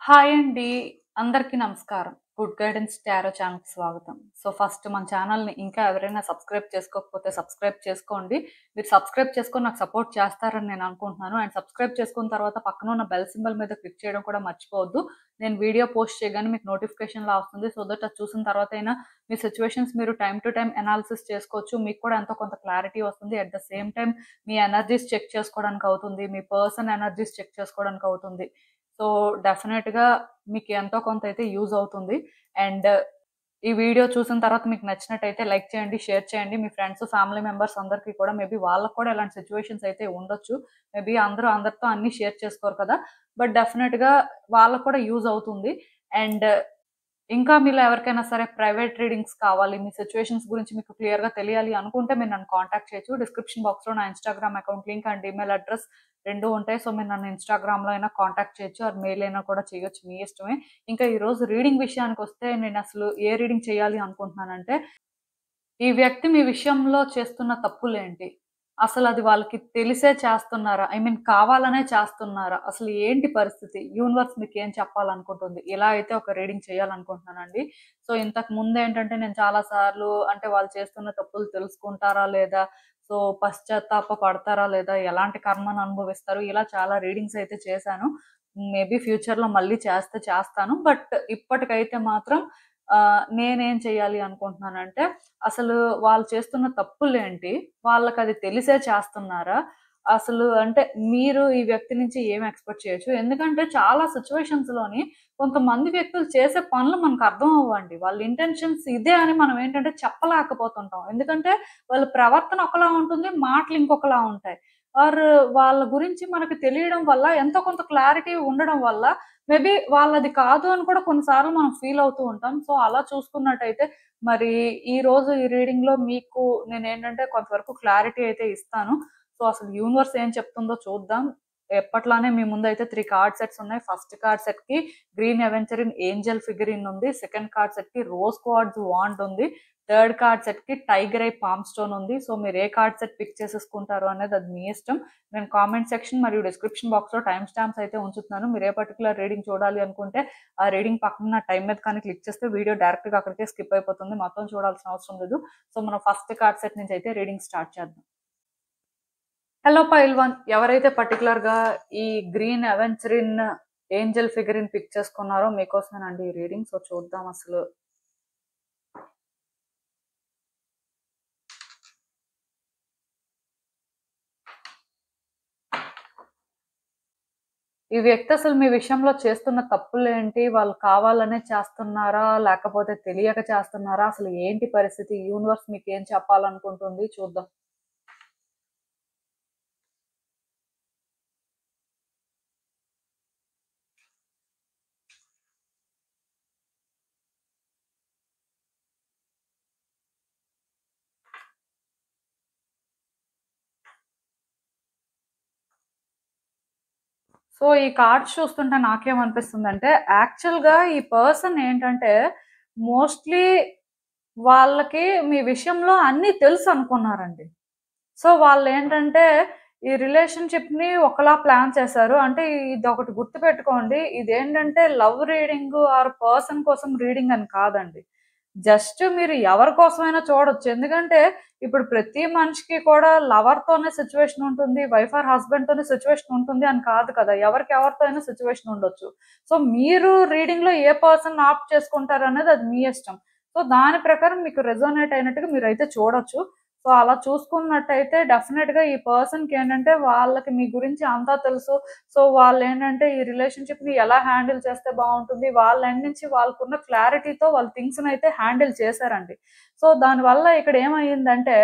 Hi అండి. అందరికీ నమస్కారం. గుడ్ గైడెన్స్ టారో ఛానల్‌కి స్వాగతం. ఫస్ట్ మన ఛానల్‌ని ఇంకా ఎవరైనా సబ్స్క్రైబ్ చేసుకోకపోతే సబ్స్క్రైబ్ చేసుకోండి. మీరు సబ్స్క్రైబ్ చేసుకొని నాకు సపోర్ట్ చేస్తారని నేను అనుకుంటున్నాను. అండ్ సబ్స్క్రైబ్ చేసుకున్న తర్వాత పక్కన ఉన్న బెల్ సింబల్ మీద క్లిక్ చేయడం కూడా మర్చిపోవద్దు. నేను వీడియో పోస్ట్ చేయగానే మీకు నోటిఫికేషన్‌లా వస్తుంది. సో దట్ అది చూసిన తర్వాతైనా మీ సిట్యుయేషన్స్ మీరు టైమ్ టు టైమ్ అనాలిసిస్ చేసుకోవచ్చు. మీకు కూడా ఎంతో కొంత క్లారిటీ వస్తుంది. అట్ ద సేమ్ టైమ్ మీ ఎనర్జీస్ చెక్ చేసుకోవడానికి అవుతుంది. మీ పర్సన్ ఎనర్జీస్ చెక్ చేసుకోవడానికి అవుతుంది. సో, డెఫినెట్‌గా మీకు ఎంతో కొంత అయితే యూజ్ అవుతుంది. అండ్ ఈ వీడియో చూసిన తర్వాత మీకు నచ్చినట్టయితే లైక్ చేయండి, షేర్ చేయండి. మీ ఫ్రెండ్స్, ఫ్యామిలీ మెంబర్స్ అందరికీ కూడా మేబీ వాళ్ళకి కూడా ఇలాంటి సిట్యుయేషన్స్ అయితే ఉండొచ్చు. మేబీ అందరూ అందరితో అన్నీ షేర్ చేసుకోరు కదా! బట్ డెఫినెట్‌గా వాళ్ళకి కూడా యూజ్ అవుతుంది. అండ్ ఇంకా మీలో ఎవరికైనా సరే ప్రైవేట్ రీడింగ్స్ కావాలి, మీ సిట్యుయేషన్స్ గురించి మీకు క్లియర్‌గా తెలియాలి అనుకుంటే మీరు నన్ను కాంటాక్ట్ చేయొచ్చు. డిస్క్రిప్షన్ బాక్స్‌లో నా Instagram account link and email address 2 ఉంటాయి. సో, మీరు నన్ను ఇన్‌స్టాగ్రామ్‌లో అయినా కాంటాక్ట్ చేయొచ్చు ఆర్ మెయిల్ అయినా కూడా చేయొచ్చు. మీ ఇష్టమే. ఇంకా ఈరోజు రీడింగ్ విషయానికొస్తే నేనసలు ఏ రీడింగ్ చేయాలి అనుకుంటున్నానంటే, ఈ వ్యక్తి మీ విషయంలో చేస్తున్న తప్పులేంటి? అసలది వాళ్ళకి తెలిసే చేస్తున్నారా? ఐ మీన్ కావాలనే చేస్తున్నారా? అసలు ఏంటి పరిస్థితి? యూనివర్స్ మీకేం చెప్పాలనుకుంటుంది? ఇలా అయితే ఒక రీడింగ్ చేయాలనుకుంటున్నానండి. ఇంతకు ముందేంటంటే నేను చాలా సార్లు అంటే వాళ్ళు చేస్తున్న తప్పులు తెలుసుకుంటారా లేదా? పశ్చాత్తాప పడతారా లేదా? ఎలాంటి కర్మను అనుభవిస్తారు? ఇలా చాలా రీడింగ్స్ అయితే చేశాను. మేబీ ఫ్యూచర్‌లో మళ్ళీ చేస్తే చేస్తాను. బట్ ఇప్పటికైతే మాత్రం నేనేం చేయాలి అనుకుంటున్నానంటే అసలు వాళ్ళు చేస్తున్న తప్పులేంటి? వాళ్ళకది తెలిసే చేస్తున్నారా? అసలు అంటే మీరు ఈ వ్యక్తి నుంచి ఏం ఎక్స్‌పెక్ట్ చేయొచ్చు? ఎందుకంటే చాలా సిట్యుయేషన్స్‌లోని కొంతమంది వ్యక్తులు చేసే పనులు మనకు అర్థం అవ్వండి. వాళ్ళ ఇంటెన్షన్స్ ఇదే అని మనం ఏంటంటే చెప్పలేకపోతుంటాం. ఎందుకంటే వాళ్ళ ప్రవర్తన ఒకలా ఉంటుంది. మాటలు ఇంకొకలా ఉంటాయి. ఆర్ వాళ్ళ గురించి మనకు తెలియడం వల్ల ఎంతో కొంత క్లారిటీ ఉండడం వల్ల మేబీ వాళ్ళది కాదు అని కూడా కొన్ని సార్లు మనం ఫీల్ అవుతూ ఉంటాం. అలా చూసుకున్నట్టయితే మరి ఈరోజు ఈ రీడింగ్‌లో మీకు నేనేంటంటే కొంతవరకు క్లారిటీ అయితే ఇస్తాను. అసలు యూనివర్స్ ఏం చెప్తుందో చూద్దాం. ఎప్పట్లానే మీ ముందైతే 3 కార్డ్ సెట్స్ ఉన్నాయి. ఫస్ట్ కార్డ్ సెట్‌కి గ్రీన్ అవెంచరిన్ ఏంజెల్ ఫిగరిన్ ఉంది. సెకండ్ కార్డ్ సెట్‌కి రోజ్ క్వార్ట్జ్ వాండ్ ఉంది. థర్డ్ కార్డ్ సెట్‌కి టైగర్ ఐ పామ్ స్టోన్ ఉంది. మీరు ఏ కార్డ్ సెట్ పిక్ చేసేసుకుంటారో అనేది అది మీ ఇష్టం. నేను కామెంట్ సెక్షన్ మరియు డిస్క్రిప్షన్ బాక్స్‌లో టైమ్ స్టాంప్స్ అయితే ఉంచుతున్నాను. మీరు ఏ పర్టిక్యులర్ రీడింగ్ చూడాలి అనుకుంటే ఆ రీడింగ్ పక్కన టైమ్ మీద కానీ క్లిక్ చేస్తే వీడియో డైరెక్ట్‌గా అక్కడికే స్కిప్ అయిపోతుంది. మొత్తం చూడాల్సిన అవసరం లేదు. మనం ఫస్ట్ కార్డ్ సెట్ నుంచి అయితే రీడింగ్ స్టార్ట్ చేద్దాం. హలో పైల్వాన్. ఎవరైతే పర్టిక్యులర్‌గా ఈ green aventurine angel figurine pick చేసుకున్నారో మీకోసమేనండి ఈ రీడింగ్. చూద్దాం అసలు. ఈ వ్యక్తి అసలు మీ విషయంలో చేస్తున్న తప్పులేంటి? వాళ్ళు కావాలనే చేస్తున్నారా? లేకపోతే తెలియక చేస్తున్నారా? అసలు ఏంటి పరిస్థితి? యూనివర్స్ మీకేం చెప్పాలనుకుంటుంది చూద్దాం. ఈ కార్డ్స్ చూస్తుంటే నాకేమనిపిస్తుందంటే, యాక్చువల్‌గా ఈ పర్సన్ ఏంటంటే, మోస్ట్‌లీ వాళ్ళకి మీ విషయంలో అన్నీ తెలుసనుకున్నారండి. వాళ్ళేంటంటే, ఈ రిలేషన్‌షిప్‌ని ఒకలా ప్లాన్ చేశారు. అంటే ఇదొకటి గుర్తుపెట్టుకోండి. ఇదేంటంటే లవ్ రీడింగు ఆర్ పర్సన్ కోసం రీడింగ్ అని కాదండి. జస్ట్ మీరు ఎవరి కోసమైనా చూడొచ్చు. ఎందుకంటే, ఇప్పుడు ప్రతి మనిషికి కూడా లవర్‌తోనే సిట్యుయేషన్ ఉంటుంది. వైఫ్ ఆర్ హస్బెండ్‌తోనే సిట్యుయేషన్ ఉంటుంది అని కాదు కదా! ఎవరికి ఎవరితో అయినా సిట్యుయేషన్ ఉండొచ్చు. మీరు రీడింగ్‌లో ఏ పర్సన్‌ని ఆప్ట్ చేసుకుంటారనేది అది మీ ఇష్టం. దాని ప్రకారం మీకు రెజోనేట్ అయినట్టుగా మీరైతే చూడొచ్చు. అలా చూసుకున్నట్టయితే డెఫినిట్‌గా ఈ పర్సన్‌కేంటంటే వాళ్ళకి మీ గురించి అంతా తెలుసు. వాళ్ళేంటంటే ఈ రిలేషన్‌షిప్‌ని ఎలా హ్యాండిల్ చేస్తే బావుంటుంది, వాళ్ళ ఎండ్ నుంచి వాళ్ళకున్న క్లారిటీతో వాళ్ళు థింగ్స్‌నయితే హ్యాండిల్ చేశారండి. దానివల్ల ఇక్కడ ఏమయ్యిందంటే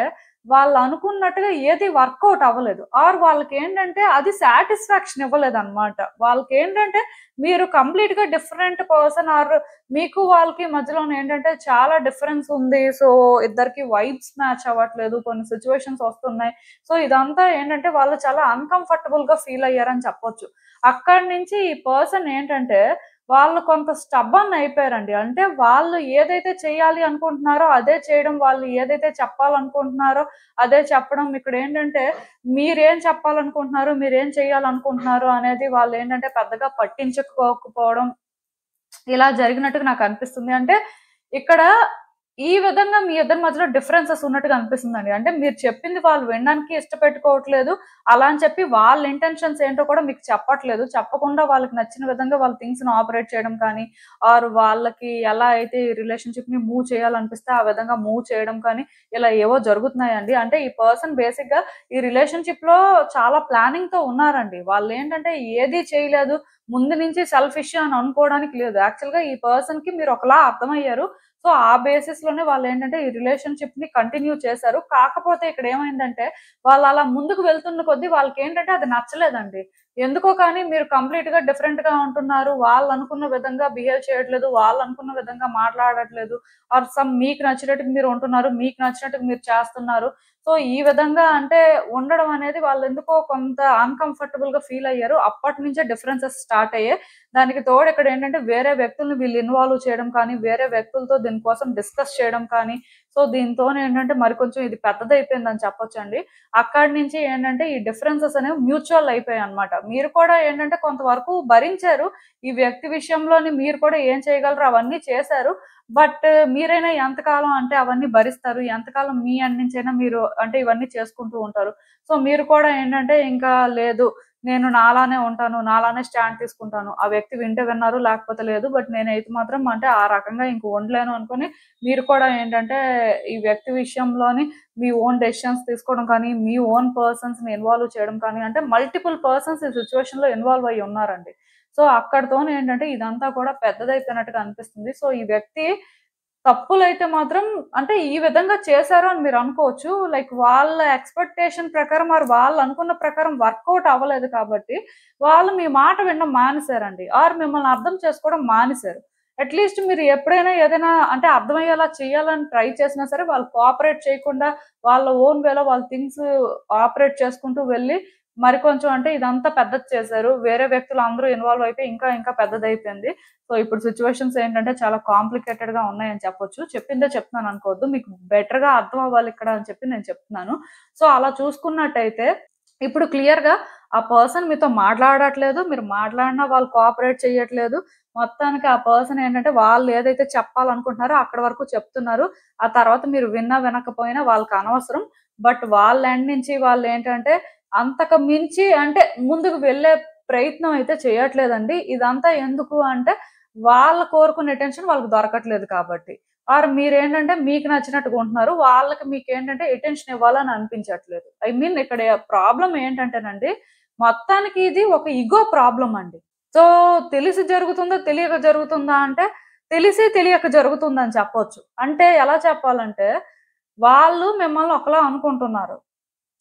వాళ్ళనుకున్నట్టుగా ఏది వర్కౌట్ అవ్వలేదు. ఆర్ వాళ్ళకేంటంటే అది సాటిస్ఫాక్షన్ ఇవ్వలేదనమాట. వాళ్ళకేంటంటే మీరు కంప్లీట్‌గా డిఫరెంట్ పర్సన్ ఆర్ మీకు వాళ్ళకి మధ్యలోనేంటంటే చాలా డిఫరెన్స్ ఉంది. ఇద్దరికి వైబ్స్ మ్యాచ్ అవ్వట్లేదు. కొన్ని సిట్యుయేషన్స్ వస్తున్నాయి. ఇదంతా ఏంటంటే వాళ్ళు చాలా అన్‌కంఫర్టబుల్‌గా ఫీల్ అయ్యారని చెప్పొచ్చు. అక్కడి నుంచి ఈ పర్సన్ ఏంటంటే వాళ్ళు కొంత స్టబ్బర్న్ అయిపోయారండి. అంటే వాళ్ళు ఏదైతే చేయాలి అనుకుంటున్నారో అదే చేయడం, వాళ్ళు ఏదైతే చెప్పాలనుకుంటున్నారో అదే చెప్పడం. ఇక్కడేంటంటే మీరేం చెప్పాలనుకుంటున్నారు, మీరేం చేయాలనుకుంటున్నారు అనేది వాళ్ళేంటంటే పెద్దగా పట్టించుకోకపోవడం. ఇలా జరిగినట్టుగా నాకు అనిపిస్తుంది. అంటే ఇక్కడ ఈ విధంగా మీ ఇద్దరి మధ్యలో డిఫరెన్సెస్ ఉన్నట్టుగా అనిపిస్తుందండి. అంటే మీరు చెప్పింది వాళ్ళు వినడానికి ఇష్టపెట్టుకోవట్లేదు. అలా అని చెప్పి వాళ్ళ ఇంటెన్షన్స్ ఏంటో కూడా మీకు చెప్పట్లేదు. చెప్పకుండా వాళ్ళకి నచ్చిన విధంగా వాళ్ళ థింగ్స్‌ని ఆపరేట్ చేయడం కానీ, ఆర్ వాళ్ళకి ఎలా అయితే ఈ రిలేషన్‌షిప్‌ని మూవ్ చేయాలనిపిస్తే ఆ విధంగా మూవ్ చేయడం కానీ, ఇలా ఏవో జరుగుతున్నాయండి. అంటే ఈ పర్సన్ బేసిక్‌గా ఈ రిలేషన్‌షిప్‌లో చాలా ప్లానింగ్‌తో ఉన్నారండి. వాళ్ళేంటంటే ఏది చేయలేదు. ముందు నుంచి సెల్ఫిష్ అని అనుకోవడానికి లేదు. యాక్చువల్‌గా ఈ పర్సన్‌కి మీరు ఒకలా అర్థమయ్యారు. సో, ఆ బేసిస్‌లోనే వాళ్ళేంటంటే ఈ రిలేషన్‌షిప్‌ని కంటిన్యూ చేశారు. కాకపోతే ఇక్కడ ఏమైందంటే వాళ్ళలా ముందుకు వెళ్తున్న కొద్దీ వాళ్ళకేంటంటే అది నచ్చలేదండి. ఎందుకో కానీ మీరు కంప్లీట్‌గా డిఫరెంట్‌గా ఉంటున్నారు. వాళ్ళనుకున్న విధంగా బిహేవ్ చేయట్లేదు. వాళ్ళనుకున్న విధంగా మాట్లాడట్లేదు. ఆర్ మీకు నచ్చినట్టుగా మీరు ఉంటున్నారు. మీకు నచ్చినట్టుగా మీరు చేస్తున్నారు. సో, ఈ విధంగా అంటే ఉండడం అనేది వాళ్ళెందుకో కొంత అన్‌కంఫర్టబుల్‌గా ఫీల్ అయ్యారు. అప్పటినుంచే డిఫరెన్సెస్ స్టార్ట్ అయ్యాయి. దానికి తోడు ఇక్కడేంటంటే వేరే వ్యక్తుల్ని వీళ్ళు ఇన్వాల్వ్ చేయడం కానీ, వేరే వ్యక్తులతో దీనికోసం డిస్కస్ చేయడం కానీ, సో, దీనితోనేంటంటే మరి కొంచెం ఇది పెద్దదయిపోయిందని చెప్పొచ్చండి. అక్కడి నుంచి ఏంటంటే ఈ డిఫరెన్సెస్ అనేవి మ్యూచువల్ అయిపోయాయన్నమాట. మీరు కూడా ఏంటంటే కొంతవరకు భరించారు. ఈ వ్యక్తి విషయంలోని మీరు కూడా ఏం చేయగలరో అవన్నీ చేశారు. బట్ మీరైనా ఎంతకాలం అంటే అవన్నీ భరిస్తారు? ఎంతకాలం మీ ఎండ్ నుంచైనా మీరు అంటే ఇవన్నీ చేసుకుంటూ ఉంటారు. సో, మీరు కూడా ఏంటంటే ఇంకా లేదు నేను నాలానే ఉంటాను. నాలానే స్టాండ్ తీసుకుంటాను. ఆ వ్యక్తి వింటే విన్నారు లేకపోతే లేదు. బట్ నేనైతే మాత్రం అంటే ఆ రకంగా ఇంక ఉండలేను అనుకోని మీరు కూడా ఏంటంటే ఈ వ్యక్తి విషయంలోని మీ ఓన్ డెసిషన్స్ తీసుకోవడం కానీ, మీ ఓన్ పర్సన్స్‌ని ఇన్వాల్వ్ చేయడం కానీ అంటే మల్టిపుల్ పర్సన్స్ ఈ సిట్యుయేషన్‌లో ఇన్వాల్వ్ అయ్యి ఉన్నారండి. సో, అక్కడితోనే ఏంటంటే ఇదంతా కూడా పెద్దదయిపోయినట్టుగా అనిపిస్తుంది. సో, ఈ వ్యక్తి తప్పులైతే మాత్రం అంటే ఈ విధంగా చేశారు అని మీరు అనుకోవచ్చు. లైక్ వాళ్ళ ఎక్స్‌పెక్టేషన్ ప్రకారం ఆర్ వాళ్ళు అనుకున్న ప్రకారం వర్కౌట్ అవ్వలేదు కాబట్టి, వాళ్ళు మీ మాట వినడం మానేసారండి. ఆర్ మిమ్మల్ని అర్థం చేసుకోవడం మానేసారు. అట్‌లీస్ట్ మీరు ఎప్పుడైనా ఏదైనా అంటే అర్థమయ్యేలా చేయాలని ట్రై చేసినా సరే, వాళ్ళు కోఆపరేట్ చేయకుండా వాళ్ళ ఓన్ వేలో వాళ్ళ థింగ్స్ ఆపరేట్ చేసుకుంటూ వెళ్ళి మరి కొంచెం అంటే ఇదంతా పెద్దది చేశారు. వేరే వ్యక్తులు అందరూ ఇన్వాల్వ్ అయిపోయి ఇంకా ఇంకా పెద్దదయిపోయింది. సో, ఇప్పుడు సిట్యుయేషన్స్ ఏంటంటే చాలా కాంప్లికేటెడ్‌గా ఉన్నాయని చెప్పొచ్చు. చెప్పిందే చెప్తున్నాను అనుకోవద్దు. మీకు బెటర్‌గా అర్థం అవ్వాలి ఇక్కడ అని చెప్పి నేను చెప్తున్నాను. సో, అలా చూసుకున్నట్టయితే ఇప్పుడు క్లియర్‌గా ఆ పర్సన్ మీతో మాట్లాడట్లేదు. మీరు మాట్లాడినా వాళ్ళు కోఆపరేట్ చేయట్లేదు. మొత్తానికి ఆ పర్సన్ ఏంటంటే వాళ్ళు ఏదైతే చెప్పాలనుకుంటున్నారో అక్కడి వరకు చెప్తున్నారు. ఆ తర్వాత మీరు విన్నా వినకపోయినా వాళ్ళకి అనవసరం. బట్ వాళ్ళ ఎండ్ నుంచి వాళ్ళేంటంటే అంతకు మించి అంటే ముందుకు వెళ్ళే ప్రయత్నం అయితే చేయట్లేదండి. ఇదంతా ఎందుకు అంటే వాళ్ళు కోరుకునే అటెన్షన్ వాళ్ళకి దొరకట్లేదు కాబట్టి. ఆర్ మీరేంటంటే మీకు నచ్చినట్టుగా ఉంటున్నారు. వాళ్ళకి మీకేంటంటే అటెన్షన్ ఇవ్వాలని అనిపించట్లేదు. ఐ మీన్ ఇక్కడ ప్రాబ్లమ్ ఏంటంటేనండి, మొత్తానికి ఇది ఒక ఇగో ప్రాబ్లమ్ అండి. సో, తెలిసి జరుగుతుందా? తెలియక జరుగుతుందా? అంటే తెలిసి తెలియక జరుగుతుందని చెప్పొచ్చు. అంటే ఎలా చెప్పాలంటే వాళ్ళు మిమ్మల్ని ఒకలా అనుకుంటున్నారు.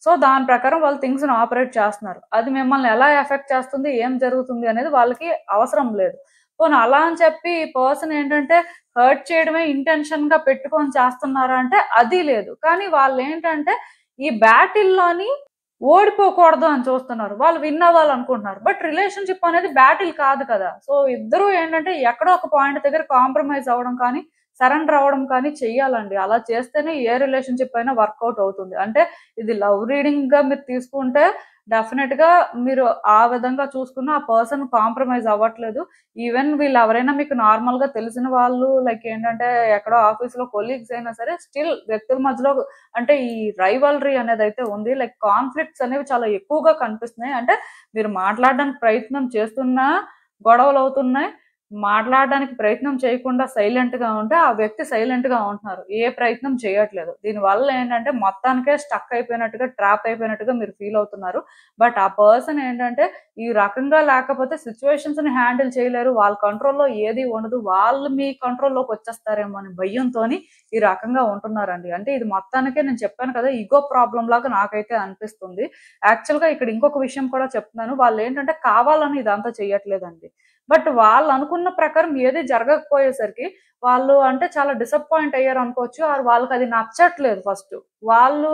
సో, దాని ప్రకారం వాళ్ళు థింగ్స్‌ని ఆపరేట్ చేస్తున్నారు. అది మిమ్మల్ని ఎలా ఎఫెక్ట్ చేస్తుంది? ఏం జరుగుతుంది? అనేది వాళ్ళకి అవసరం లేదు. పోనీ అలా అని చెప్పి ఈ పర్సన్ ఏంటంటే హర్ట్ చేయడమే ఇంటెన్షన్‌గా పెట్టుకొని చేస్తున్నారా అంటే అది లేదు. కానీ వాళ్ళేంటంటే ఈ బ్యాటిల్‌లోని ఓడిపోకూడదు అని చూస్తున్నారు. వాళ్ళు విన్ అవ్వాలనుకుంటున్నారు. బట్ రిలేషన్‌షిప్ అనేది బ్యాటిల్ కాదు కదా! సో, ఇద్దరూ ఏంటంటే ఎక్కడో ఒక పాయింట్ దగ్గర కాంప్రమైజ్ అవ్వడం కానీ, సరెండర్ అవ్వడం కానీ చెయ్యాలండి. అలా చేస్తేనే ఏ రిలేషన్‌షిప్ అయినా వర్కౌట్ అవుతుంది. అంటే ఇది లవ్ రీడింగ్‌గా మీరు తీసుకుంటే డెఫినెట్‌గా మీరు ఆ విధంగా చూసుకున్న ఆ పర్సన్ కాంప్రమైజ్ అవ్వట్లేదు. ఈవెన్ వీళ్ళెవరైనా మీకు నార్మల్‌గా తెలిసిన వాళ్ళు లైక్ ఏంటంటే ఎక్కడో ఆఫీస్‌లో కొలీగ్స్ అయినా సరే స్టిల్ వ్యక్తుల మధ్యలో అంటే ఈ రైవల్రీ అనేదైతే ఉంది. లైక్ కాన్ఫ్లిక్ట్స్ అనేవి చాలా ఎక్కువగా కనిపిస్తున్నాయి. అంటే మీరు మాట్లాడడానికి ప్రయత్నం చేస్తున్నా గొడవలవుతున్నాయి. మాట్లాడడానికి ప్రయత్నం చేయకుండా సైలెంట్‌గా ఉంటే, ఆ వ్యక్తి సైలెంట్‌గా ఉంటున్నారు. ఏ ప్రయత్నం చేయట్లేదు. దీనివల్ల ఏంటంటే మొత్తానికే స్టక్ అయిపోయినట్టుగా, ట్రాప్ అయిపోయినట్టుగా మీరు ఫీల్ అవుతున్నారు. బట్ ఆ పర్సన్ ఏంటంటే ఈ రకంగా లేకపోతే సిట్యుయేషన్స్‌ని హ్యాండిల్ చేయలేరు. వాళ్ళ కంట్రోల్‌లో ఏది ఉండదు. వాళ్ళు మీ కంట్రోల్‌లోకి వచ్చేస్తారేమో అని భయంతోని ఈ రకంగా ఉంటున్నారండి. అంటే ఇది మొత్తానికే నేను చెప్పాను కదా! ఇగో ప్రాబ్లమ్ లాగా నాకైతే అనిపిస్తుంది. యాక్చువల్‌గా ఇక్కడ ఇంకొక విషయం కూడా చెప్తున్నాను. వాళ్ళేంటంటే కావాలని ఇదంతా చేయట్లేదండి. బట్ వాళ్ళనుకున్న ప్రకారం ఏది జరగకపోయేసరికి వాళ్ళు అంటే చాలా డిసప్పాయింట్ అయ్యారనుకోవచ్చు. ఆర్ వాళ్ళకది నచ్చట్లేదు ఫస్టు. వాళ్ళు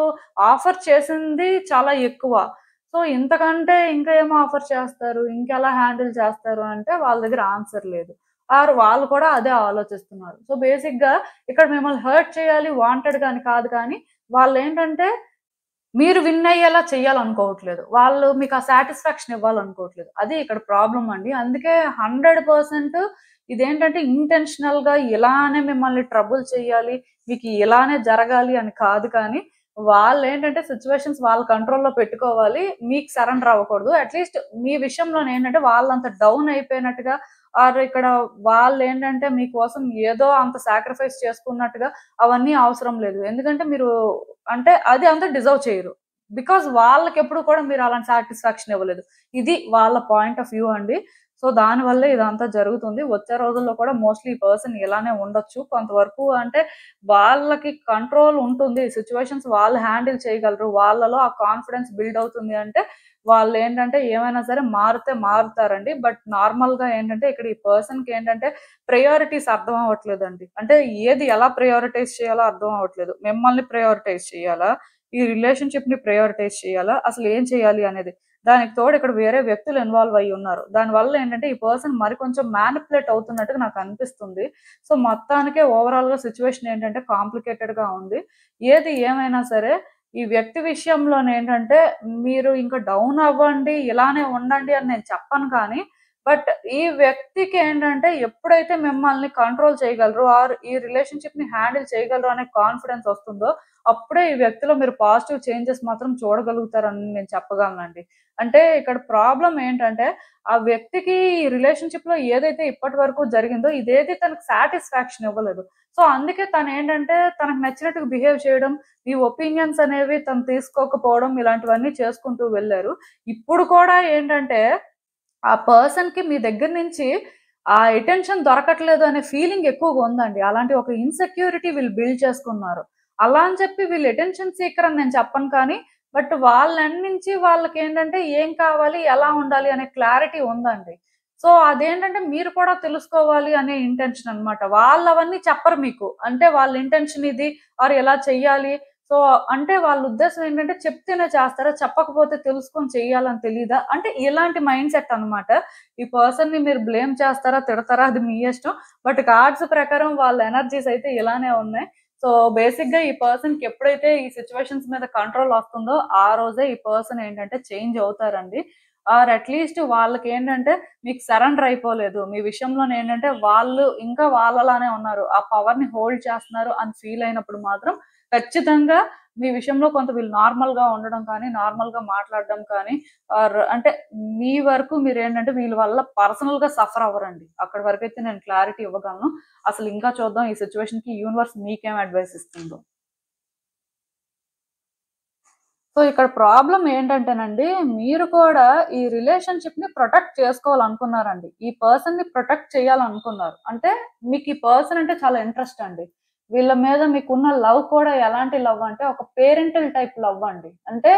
ఆఫర్ చేసింది చాలా ఎక్కువ. సో, ఇంతకంటే ఇంకా ఏం ఆఫర్ చేస్తారు? ఇంకెలా హ్యాండిల్ చేస్తారు అంటే వాళ్ళ దగ్గర ఆన్సర్ లేదు. ఆర్ వాళ్ళు కూడా అదే ఆలోచిస్తున్నారు. సో, బేసిక్‌గా ఇక్కడ మిమ్మల్ని హర్ట్ చేయాలి వాంటెడ్‌గా అని కాదు కానీ వాళ్ళేంటంటే మీరు విన్ అయ్యేలా చేయాలనుకోవట్లేదు. వాళ్ళు మీకు ఆ సాటిస్ఫాక్షన్ ఇవ్వాలనుకోవట్లేదు. అది ఇక్కడ ప్రాబ్లమ్ అండి. అందుకే 100% ఇదేంటంటే ఇంటెన్షనల్‌గా ఇలానే మిమ్మల్ని ట్రబుల్ చేయాలి, మీకు ఇలానే జరగాలి అని కాదు కానీ, వాళ్ళేంటంటే సిట్యుయేషన్స్ వాళ్ళ కంట్రోల్‌లో పెట్టుకోవాలి. మీకు సరెండర్ అవ్వకూడదు. అట్‌లీస్ట్ మీ విషయంలోనేంటంటే వాళ్ళంత డౌన్ అయిపోయినట్టుగా ఆర్ ఇక్కడ వాళ్ళేంటంటే మీకోసం ఏదో అంత సాక్రిఫైస్ చేసుకున్నట్టుగా అవన్నీ అవసరం లేదు. ఎందుకంటే మీరు అంటే అది అంత డిజర్వ్ చేయరు. బికాజ్ వాళ్ళకెప్పుడు కూడా మీరు అలాంటి సాటిస్ఫాక్షన్ ఇవ్వలేదు. ఇది వాళ్ళ పాయింట్ ఆఫ్ వ్యూ అండి. సో, దానివల్లే ఇదంతా జరుగుతుంది. వచ్చే రోజుల్లో కూడా మోస్ట్‌లీ ఈ పర్సన్ ఇలానే ఉండొచ్చు. కొంతవరకు అంటే వాళ్ళకి కంట్రోల్ ఉంటుంది. సిట్యుయేషన్స్ వాళ్ళు హ్యాండిల్ చేయగలరు. వాళ్ళలో ఆ కాన్ఫిడెన్స్ బిల్డ్ అవుతుంది అంటే వాళ్ళేంటంటే ఏమైనా సరే మారితే మారుతారండి. బట్ నార్మల్‌గా ఏంటంటే ఇక్కడ ఈ పర్సన్‌కి ఏంటంటే ప్రయారిటీస్ అర్థం అవ్వట్లేదండి. అంటే ఏది ఎలా ప్రయారిటైజ్ చేయాలో అర్థం అవ్వట్లేదు. మిమ్మల్ని ప్రయారిటైజ్ చేయాలా? ఈ రిలేషన్‌షిప్‌ని ప్రయారిటైజ్ చేయాలా? అసలు ఏం చేయాలి అనేది. దానికి తోడు ఇక్కడ వేరే వ్యక్తులు ఇన్వాల్వ్ అయ్యి ఉన్నారు. దానివల్ల ఏంటంటే ఈ పర్సన్ మరి కొంచెం మ్యానిపులేట్ అవుతున్నట్టుగా నాకు అనిపిస్తుంది. సో, మొత్తానికే ఓవరాల్‌గా సిట్యుయేషన్ ఏంటంటే కాంప్లికేటెడ్‌గా ఉంది. ఏది ఏమైనా సరే ఈ వ్యక్తి విషయంలోనేంటంటే మీరు ఇంకా డౌన్ అవ్వండి, ఇలానే ఉండండి అని నేను చెప్పను కానీ, బట్ ఈ వ్యక్తికి ఏంటంటే ఎప్పుడైతే మిమ్మల్ని కంట్రోల్ చేయగలరు ఆర్ ఈ రిలేషన్‌షిప్‌ని హ్యాండిల్ చేయగలరు అనే కాన్ఫిడెన్స్ వస్తుందో, అప్పుడే ఈ వ్యక్తిలో మీరు పాజిటివ్ చేంజెస్ మాత్రం చూడగలుగుతారని నేను చెప్పగలనండి. అంటే ఇక్కడ ప్రాబ్లమ్ ఏంటంటే, ఆ వ్యక్తికి ఈ రిలేషన్‌షిప్‌లో ఏదైతే ఇప్పటి వరకు జరిగిందో ఇదేది తనకు సాటిస్ఫాక్షన్ ఇవ్వలేదు. సో, అందుకే తనేంటంటే తనకు నచ్చినట్టుగా బిహేవ్ చేయడం, ఈ ఒపీనియన్స్ అనేవి తను తీసుకోకపోవడం ఇలాంటివన్నీ చేసుకుంటూ వెళ్లారు. ఇప్పుడు కూడా ఏంటంటే ఆ పర్సన్‌కి మీ దగ్గర నుంచి ఆ అటెన్షన్ దొరకట్లేదు అనే ఫీలింగ్ ఎక్కువగా ఉందండి. అలాంటి ఒక ఇన్‌సెక్యూరిటీ వీళ్ళు బిల్డ్ చేసుకున్నారు. అలా అని చెప్పి వీళ్ళు అటెన్షన్ సీకర్ అని నేను చెప్పను కానీ, బట్ వాళ్ళన్నించి వాళ్ళకేంటంటే ఏం కావాలి, ఎలా ఉండాలి అనే క్లారిటీ ఉందండి. సో, అదేంటంటే మీరు కూడా తెలుసుకోవాలి అనే ఇంటెన్షన్ అన్నమాట. వాళ్ళవన్నీ చెప్పరు మీకు. అంటే వాళ్ళ ఇంటెన్షన్ ఇది ఆర్ ఇలా చెయ్యాలి. సో, అంటే వాళ్ళ ఉద్దేశ్యం ఏంటంటే చెప్తేనే చేస్తారా? చెప్పకపోతే తెలుసుకొని చెయ్యాలని తెలీదా? అంటే ఇలాంటి మైండ్ సెట్ అన్నమాట. ఈ పర్సన్‌ని మీరు బ్లేమ్ చేస్తారా? తిడతారా? అది మీ ఇష్టం. బట్ కార్డ్స్ ప్రకారం వాళ్ళ ఎనర్జీస్ అయితే ఇలానే ఉన్నాయి. సో, బేసిక్‌గా ఈ పర్సన్‌కి ఎప్పుడైతే ఈ సిట్యుయేషన్స్ మీద కంట్రోల్ వస్తుందో, ఆ రోజే ఈ పర్సన్ ఏంటంటే చేంజ్ అవుతారండి. ఆర్ అట్‌లీస్ట్ వాళ్ళకేంటంటే మీకు సరెండర్ అయిపోలేదు. మీ విషయంలోనేంటంటే వాళ్ళు ఇంకా వాళ్ళలానే ఉన్నారు. ఆ పవర్‌ని హోల్డ్ చేస్తున్నారు అని ఫీల్ అయినప్పుడు మాత్రం ఖచ్చితంగా మీ విషయంలో కొంత వీళ్ళు నార్మల్‌గా ఉండడం కానీ, నార్మల్‌గా మాట్లాడడం కానీ ఆర్ అంటే మీ వరకు మీరేంటంటే వీళ్ళ వల్ల పర్సనల్‌గా సఫర్ అవ్వరండి. అక్కడి వరకైతే నేను క్లారిటీ ఇవ్వగలను. అసలు ఇంకా చూద్దాం ఈ సిట్యుయేషన్‌కి యూనివర్స్ మీకేం అడ్వైస్ ఇస్తుందో. సో, ఇక్కడ ప్రాబ్లమ్ ఏంటంటేనండి, మీరు కూడా ఈ రిలేషన్‌షిప్‌ని ప్రొటెక్ట్ చేసుకోవాలనుకున్నారండి. ఈ పర్సన్‌ని ప్రొటెక్ట్ చేయాలనుకున్నారు. అంటే మీకు ఈ పర్సన్ అంటే చాలా ఇంట్రెస్ట్ అండి. వీళ్ళ మీద మీకున్న లవ్ కూడా ఎలాంటి లవ్ అంటే ఒక పేరెంటల్ టైప్ లవ్ అండి. అంటే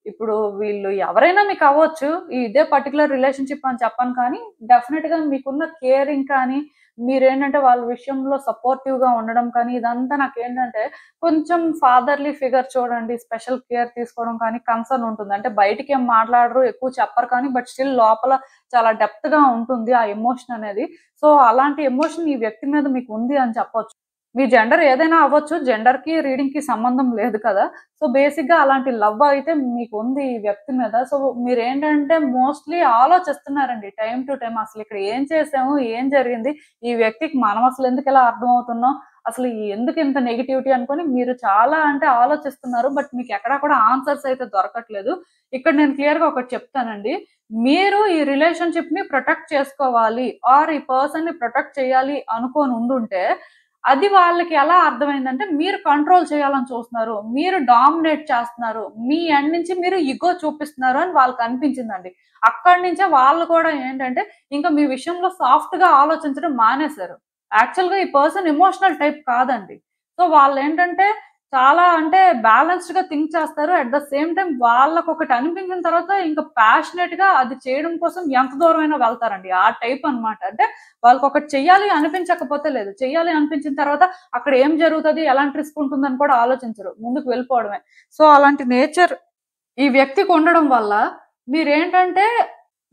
ఇప్పుడు వీళ్ళు ఎవరైనా మీకవ్వచ్చు. ఇదే పర్టిక్యులర్ రిలేషన్‌షిప్ అని చెప్పను కానీ, డెఫినిట్‌గా మీకున్న కేరింగ్ కానీ, మీరేంటంటే వాళ్ళ విషయంలో సపోర్టివ్‌గా ఉండడం కానీ, ఇదంతా నాకేంటంటే కొంచెం ఫాదర్‌లీ ఫిగర్ చూడండి. స్పెషల్ కేర్ తీసుకోవడం కానీ కన్సర్న్ ఉంటుంది. అంటే బయటికేం మాట్లాడరు, ఎక్కువ చెప్పరు కానీ బట్ స్టిల్ లోపల చాలా డెప్త్‌గా ఉంటుంది ఆ ఎమోషన్ అనేది. సో, అలాంటి ఎమోషన్ ఈ వ్యక్తి మీద మీకుంది అని చెప్పొచ్చు. మీ జెండర్ ఏదైనా అవ్వచ్చు. జెండర్‌కి, రీడింగ్‌కి సంబంధం లేదు కదా! సో, బేసిక్‌గా అలాంటి లవ్ అయితే మీకుంది ఈ వ్యక్తి మీద. సో, మీరేంటంటే మోస్ట్‌లీ ఆలోచిస్తున్నారండి టైమ్ టు టైమ్. అసలిక్కడ ఏం చేసాము? ఏం జరిగింది? ఈ వ్యక్తికి మనం అసలెందుకిలా అర్థమవుతున్నాం? అసలు ఎందుకింత నెగటివిటీ అనుకోని మీరు చాలా అంటే ఆలోచిస్తున్నారు. బట్ మీకెక్కడా కూడా ఆన్సర్స్ అయితే దొరకట్లేదు. ఇక్కడ నేను క్లియర్‌గా ఒకటి చెప్తానండి. మీరు ఈ రిలేషన్‌షిప్‌ని ప్రొటెక్ట్ చేసుకోవాలి ఆర్ ఈ పర్సన్‌ని ప్రొటెక్ట్ చేయాలి అనుకోని ఉండుంటే అది వాళ్ళకి ఎలా అర్థమైందంటే మీరు కంట్రోల్ చేయాలని చూస్తున్నారు. మీరు డామినేట్ చేస్తున్నారు. మీ ఎండ్ నుంచి మీరు ఇగో చూపిస్తున్నారు అని వాళ్ళకనిపించిందండి. అక్కడి నుంచే వాళ్ళు కూడా ఏంటంటే ఇంకా మీ విషయంలో సాఫ్ట్‌గా ఆలోచించడం మానేశారు. యాక్చువల్‌గా ఈ పర్సన్ ఎమోషనల్ టైప్ కాదండి. సో, వాళ్ళేంటంటే చాలా అంటే బ్యాలెన్స్డ్‌గా థింక్ చేస్తారు. అట్ ద సేమ్ టైమ్ వాళ్ళకొకటి అనిపించిన తర్వాత ఇంకా ప్యాషనేట్‌గా అది చేయడం కోసం ఎంత దూరమైనా వెళ్తారండి. ఆ టైప్ అన్నమాట. అంటే వాళ్ళకొకటి చెయ్యాలి అనిపించకపోతే లేదు. చెయ్యాలి అనిపించిన తర్వాత అక్కడ ఏం జరుగుతది? ఎలాంటి రిస్క్ ఉంటుందని కూడా ఆలోచించరు. ముందుకు వెళ్ళిపోవడమే. సో, అలాంటి నేచర్ ఈ వ్యక్తికి ఉండడం వల్ల మీరేంటంటే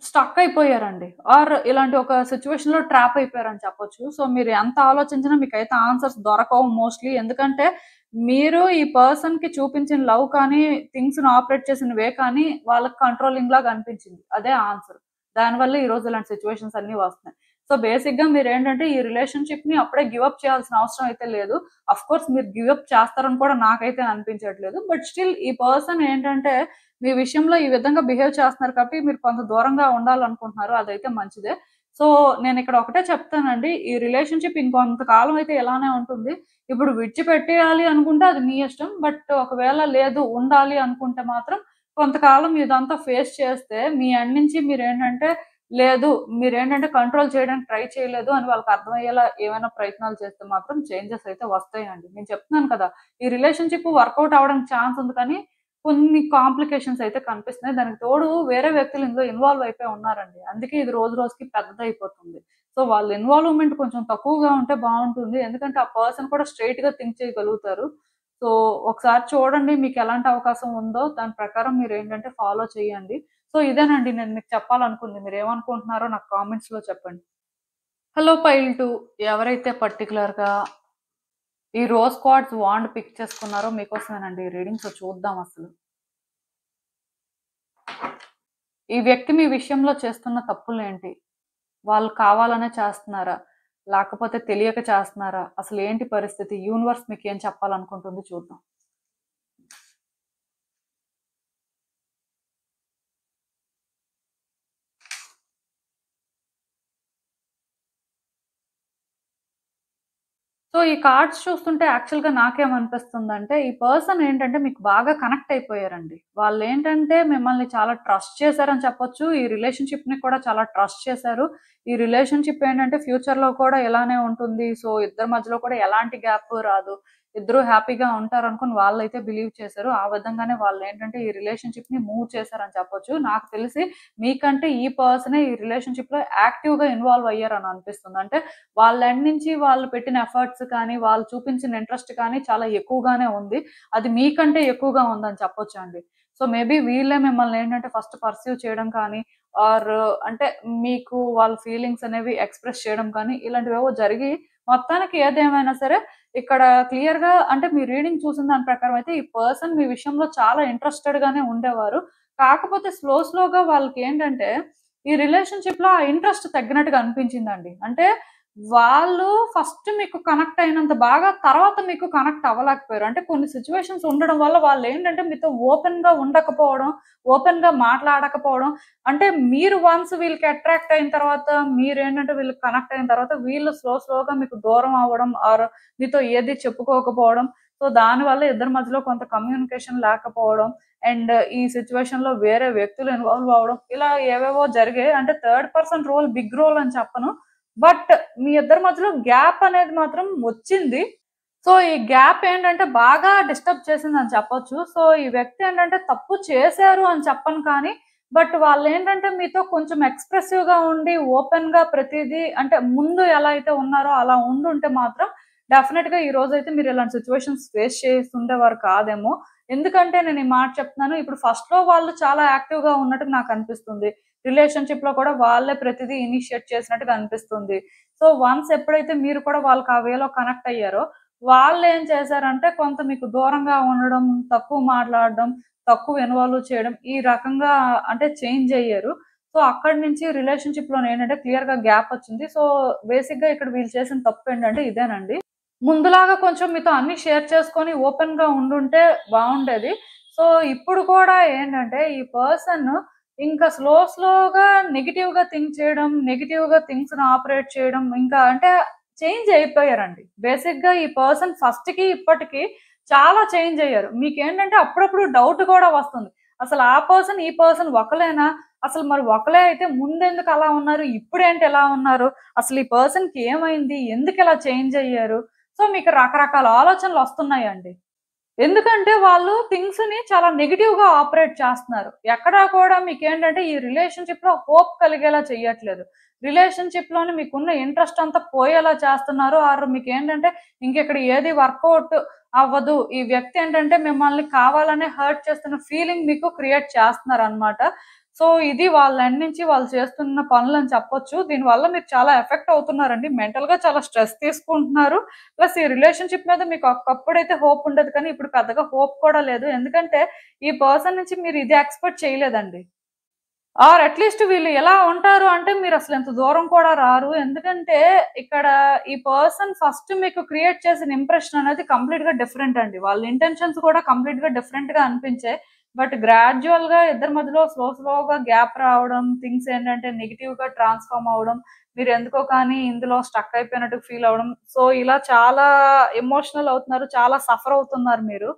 స్టక్ అయిపోయారండి. ఆర్ ఇలాంటి ఒక సిట్యుయేషన్‌లో ట్రాప్ అయిపోయారని చెప్పొచ్చు. సో, మీరు ఎంత ఆలోచించినా మీకైతే ఆన్సర్స్ దొరకవు మోస్ట్‌లీ. ఎందుకంటే మీరు ఈ పర్సన్ కి చూపించిన లవ్ కానీ థింగ్స్ ని ఆపరేట్ చేసిన వే కానీ వాళ్ళకి కంట్రోలింగ్ లాగా అనిపించింది. అదే ఆన్సర్. దానివల్ల ఈ రోజు ఇలాంటి సిచ్యువేషన్స్ అన్ని వస్తున్నాయి. సో బేసిక్ గా మీరు ఏంటంటే ఈ రిలేషన్షిప్ ని అప్పుడే గివ్ అప్ చేయాల్సిన అవసరం అయితే లేదు. అఫ్ కోర్స్ మీరు గివ్ అప్ చేస్తారని కూడా నాకైతే అనిపించట్లేదు. బట్ స్టిల్ ఈ పర్సన్ ఏంటంటే మీ విషయంలో ఈ విధంగా బిహేవ్ చేస్తున్నారు కాబట్టి మీరు కొంత దూరంగా ఉండాలనుకుంటున్నారు. అదైతే మంచిదే. సో నేను ఇక్కడ ఒకటే చెప్తానండి, ఈ రిలేషన్షిప్ ఇంకొంతకాలం అయితే ఇలానే ఉంటుంది. ఇప్పుడు విడిచిపెట్టేయాలి అనుకుంటే అది మీ ఇష్టం. బట్ ఒకవేళ లేదు ఉండాలి అనుకుంటే మాత్రం కొంతకాలం ఇదంతా ఫేస్ చేస్తే మీ ఎండ్ నుంచి మీరేంటంటే లేదు మీరేంటంటే కంట్రోల్ చేయడానికి ట్రై చేయలేదు అని వాళ్ళకి అర్థమయ్యేలా ఏమైనా ప్రయత్నాలు చేస్తే మాత్రం చేంజెస్ అయితే వస్తాయండి. నేను చెప్తున్నాను కదా, ఈ రిలేషన్షిప్ వర్కౌట్ అవడానికి ఛాన్స్ ఉంది కానీ కొన్ని కాంప్లికేషన్స్ అయితే కనిపిస్తున్నాయి. దానికి తోడు వేరే వ్యక్తులు ఇందులో ఇన్వాల్వ్ అయిపోయి ఉన్నారండి. అందుకే ఇది రోజు రోజుకి పెద్దదైపోతుంది. సో వాళ్ళ ఇన్వాల్వ్మెంట్ కొంచెం తక్కువగా ఉంటే బాగుంటుంది. ఎందుకంటే ఆ పర్సన్ కూడా స్ట్రైట్ గా థింక్ చేయగలుగుతారు. సో ఒకసారి చూడండి మీకు ఎలాంటి అవకాశం ఉందో దాని ప్రకారం మీరు ఏంటంటే ఫాలో చేయండి. సో ఇదేనండి నేను మీకు చెప్పాలనుకుంది. మీరు ఏమనుకుంటున్నారో నాకు కామెంట్స్ లో చెప్పండి. హలో పైల్ 2, ఎవరైతే పర్టికులర్ గా ఈ రోజ్ క్వార్ట్స్ వాండ్ పిక్ చేసుకున్నారో మీకోసమేనండి రీడింగ్. సో చూద్దాం అసలు ఈ వ్యక్తి మీ విషయంలో చేస్తున్న తప్పులేంటి? వాళ్ళు కావాలనే చేస్తున్నారా? లేకపోతే తెలియక చేస్తున్నారా? అసలు ఏంటి పరిస్థితి? యూనివర్స్ మీకు ఏం చెప్పాలనుకుంటుంది చూద్దాం. సో ఈ కార్డ్స్ చూస్తుంటే యాక్చువల్‌గా నాకేమనిపిస్తుందంటే, ఈ పర్సన్ ఏంటంటే మీకు బాగా కనెక్ట్ అయిపోయారండి. వాళ్ళేంటంటే మిమ్మల్ని చాలా ట్రస్ట్ చేశారని చెప్పొచ్చు. ఈ రిలేషన్‌షిప్‌ని కూడా చాలా ట్రస్ట్ చేశారు. ఈ రిలేషన్‌షిప్ ఏంటంటే ఫ్యూచర్‌లో కూడా ఇలానే ఉంటుంది. సో ఇద్దరి మధ్యలో కూడా ఎలాంటి గ్యాప్ రాదు. ఇద్దరు హ్యాపీగా ఉంటారనుకుని వాళ్ళైతే బిలీవ్ చేశారు. ఆ విధంగానే వాళ్ళేంటంటే ఈ రిలేషన్‌షిప్‌ని మూవ్ చేశారని చెప్పొచ్చు. నాకు తెలిసి మీకంటే ఈ పర్సనే ఈ రిలేషన్‌షిప్‌లో యాక్టివ్‌గా ఇన్వాల్వ్ అయ్యారని అనిపిస్తుంది. అంటే వాళ్ళ ఎండ్ నుంచి వాళ్ళు పెట్టిన ఎఫర్ట్స్ కానీ, వాళ్ళు చూపించిన ఇంట్రెస్ట్ కానీ చాలా ఎక్కువగానే ఉంది. అది మీకంటే ఎక్కువగా ఉందని చెప్పొచ్చండి. సో మేబీ వీళ్ళే మిమ్మల్ని ఏంటంటే ఫస్ట్ పర్సీవ్ చేయడం కానీ, ఆర్ అంటే మీకు వాళ్ళ ఫీలింగ్స్ అనేవి ఎక్స్‌ప్రెస్ చేయడం కానీ ఇలాంటివేవో జరిగి మొత్తానికి ఏదేమైనా సరే ఇక్కడ క్లియర్‌గా అంటే మీ రీడింగ్ చూసిన దాని ప్రకారం అయితే ఈ పర్సన్ మీ విషయంలో చాలా ఇంట్రెస్టెడ్ గానే ఉండేవారు. కాకపోతే స్లోగా వాళ్ళకేంటంటే ఈ రిలేషన్‌షిప్‌లో ఆ ఇంట్రెస్ట్ తగ్గినట్టుగా అనిపించిందండి. అంటే వాళ్ళు ఫస్ట్ మీకు కనెక్ట్ అయినంత బాగా తర్వాత మీకు కనెక్ట్ అవ్వలేకపోయారు. అంటే కొన్ని సిట్యుయేషన్స్ ఉండడం వల్ల వాళ్ళేంటంటే మీతో ఓపెన్‌గా ఉండకపోవడం, ఓపెన్‌గా మాట్లాడకపోవడం. అంటే మీరు వన్స్ వీళ్ళకి అట్రాక్ట్ అయిన తర్వాత మీరేంటంటే వీళ్ళకి కనెక్ట్ అయిన తర్వాత వీళ్ళు స్లోగా మీకు దూరం అవ్వడం ఆర్ మీతో ఏది చెప్పుకోకపోవడం. సో దానివల్ల ఇద్దరి మధ్యలో కొంత కమ్యూనికేషన్ లేకపోవడం అండ్ ఈ సిట్యుయేషన్‌లో వేరే వ్యక్తులు ఇన్వాల్వ్ అవ్వడం. ఇలా ఏవేవో జరిగాయి. అంటే third person role big role అని చెప్పను. బట్ మీ ఇద్దరి మధ్యలో గ్యాప్ అనేది మాత్రం వచ్చింది. సో ఈ గ్యాప్ ఏంటంటే బాగా డిస్టర్బ్ చేసిందని చెప్పొచ్చు. సో ఈ వ్యక్తి ఏంటంటే తప్పు చేశారు అని చెప్పను కానీ, బట్ వాళ్ళేంటంటే మీతో కొంచెం ఎక్స్‌ప్రెసివ్‌గా ఉండి ఓపెన్‌గా ప్రతీదీ అంటే ముందు ఎలా అయితే ఉన్నారో అలా ఉండుంటే మాత్రం డెఫినిట్‌గా ఈ రోజైతే మీరు ఇలాంటి సిట్యుయేషన్స్ ఫేస్ చేసుండేవారు కాదేమో. ఎందుకంటే నేను ఈ మాట చెప్తున్నాను. ఇప్పుడు ఫస్ట్‌లో వాళ్ళు చాలా యాక్టివ్‌గా ఉన్నట్టుగా నాకనిపిస్తుంది. రిలేషన్‌షిప్‌లో కూడా వాళ్ళే ప్రతిదీ ఇనిషియేట్ చేసినట్టుగా అనిపిస్తుంది. సో వన్స్ ఎప్పుడైతే మీరు కూడా వాళ్ళకి ఆ వేలో కనెక్ట్ అయ్యారో, వాళ్ళేం చేశారంటే కొంత మీకు దూరంగా ఉండడం, తక్కువ మాట్లాడడం, తక్కువ ఇన్వాల్వ్ చేయడం ఈ రకంగా అంటే చేంజ్ అయ్యారు. సో అక్కడి నుంచి రిలేషన్‌షిప్‌లోనే ఏంటంటే క్లియర్‌గా గ్యాప్ వచ్చింది. సో బేసిక్‌గా ఇక్కడ వీళ్ళు చేసిన తప్పేంటంటే ఇదేనండి. ముందులాగా కొంచెం మీతో అన్నీ షేర్ చేసుకొని ఓపెన్‌గా ఉండుంటే బావుండేది. సో ఇప్పుడు కూడా ఏంటంటే ఈ పర్సన్ ఇంకా స్లోగా నెగెటివ్‌గా థింక్ చేయడం, నెగెటివ్‌గా థింగ్స్‌ని ఆపరేట్ చేయడం ఇంకా అంటే చేంజ్ అయిపోయారండి. బేసిక్‌గా ఈ పర్సన్ ఫస్ట్‌కి ఇప్పటికి చాలా చేంజ్ అయ్యారు. మీకేంటంటే అప్పుడప్పుడు డౌట్ కూడా వస్తుంది. అసలు ఆ పర్సన్, ఈ పర్సన్ ఒకలేనా? అసలు మరి ఒకలే అయితే ముందెందుకు అలా ఉన్నారు? ఇప్పుడేంటి ఇలా ఉన్నారు? అసలు ఈ పర్సన్‌కి ఏమైంది? ఎందుకిలా చేంజ్ అయ్యారు? సో మీకు రకరకాల ఆలోచనలొస్తున్నాయండి. ఎందుకంటే వాళ్ళు థింగ్స్‌ని చాలా నెగెటివ్‌గా ఆపరేట్ చేస్తున్నారు. ఎక్కడా కూడా మీకేంటంటే ఈ రిలేషన్‌షిప్‌లో హోప్ కలిగేలా చెయ్యట్లేదు. రిలేషన్‌షిప్‌లోని మీకున్న ఇంట్రెస్ట్ అంతా పోయేలా చేస్తున్నారు. ఆర్ మీకేంటంటే ఇంకిక్కడ ఏది వర్కౌట్ అవ్వదు. ఈ వ్యక్తి ఏంటంటే మిమ్మల్ని కావాలనే హర్ట్ చేస్తున్న ఫీలింగ్ మీకు క్రియేట్ చేస్తున్నారనమాట. సో ఇది వాళ్ళ ఎండ్ నుంచి వాళ్ళు చేస్తున్న పనులు అని చెప్పొచ్చు. దీనివల్ల మీరు చాలా ఎఫెక్ట్ అవుతున్నారండి. మెంటల్‌గా చాలా స్ట్రెస్ తీసుకుంటున్నారు. ప్లస్ ఈ రిలేషన్‌షిప్ మీద మీకు ఒకప్పుడైతే హోప్ ఉండేది. కానీ ఇప్పుడు పెద్దగా హోప్ కూడా లేదు. ఎందుకంటే ఈ పర్సన్ నుంచి మీరు ఇది ఎక్స్‌పెక్ట్ చేయలేదండి. ఆర్ అట్‌లీస్ట్ వీళ్ళు ఎలా ఉంటారు అంటే మీరసలు ఇంత దూరం కూడా రారు. ఎందుకంటే ఇక్కడ ఈ పర్సన్ ఫస్ట్ మీకు క్రియేట్ చేసిన ఇంప్రెషన్ అనేది కంప్లీట్‌గా డిఫరెంట్ అండి. వాళ్ళ ఇంటెన్షన్స్ కూడా కంప్లీట్‌గా డిఫరెంట్‌గా అనిపించాయి. బట్ గ్రాడ్యుయల్‌గా ఇద్దరి మధ్యలో స్లోగా గ్యాప్ రావడం, థింగ్స్ ఏంటంటే నెగెటివ్‌గా ట్రాన్స్‌ఫార్మ్ అవ్వడం, మీరెందుకో కానీ ఇందులో స్టక్ అయిపోయినట్టు ఫీల్ అవ్వడం. సో, ఇలా చాలా ఎమోషనల్ అవుతున్నారు. చాలా సఫర్ అవుతున్నారు మీరు.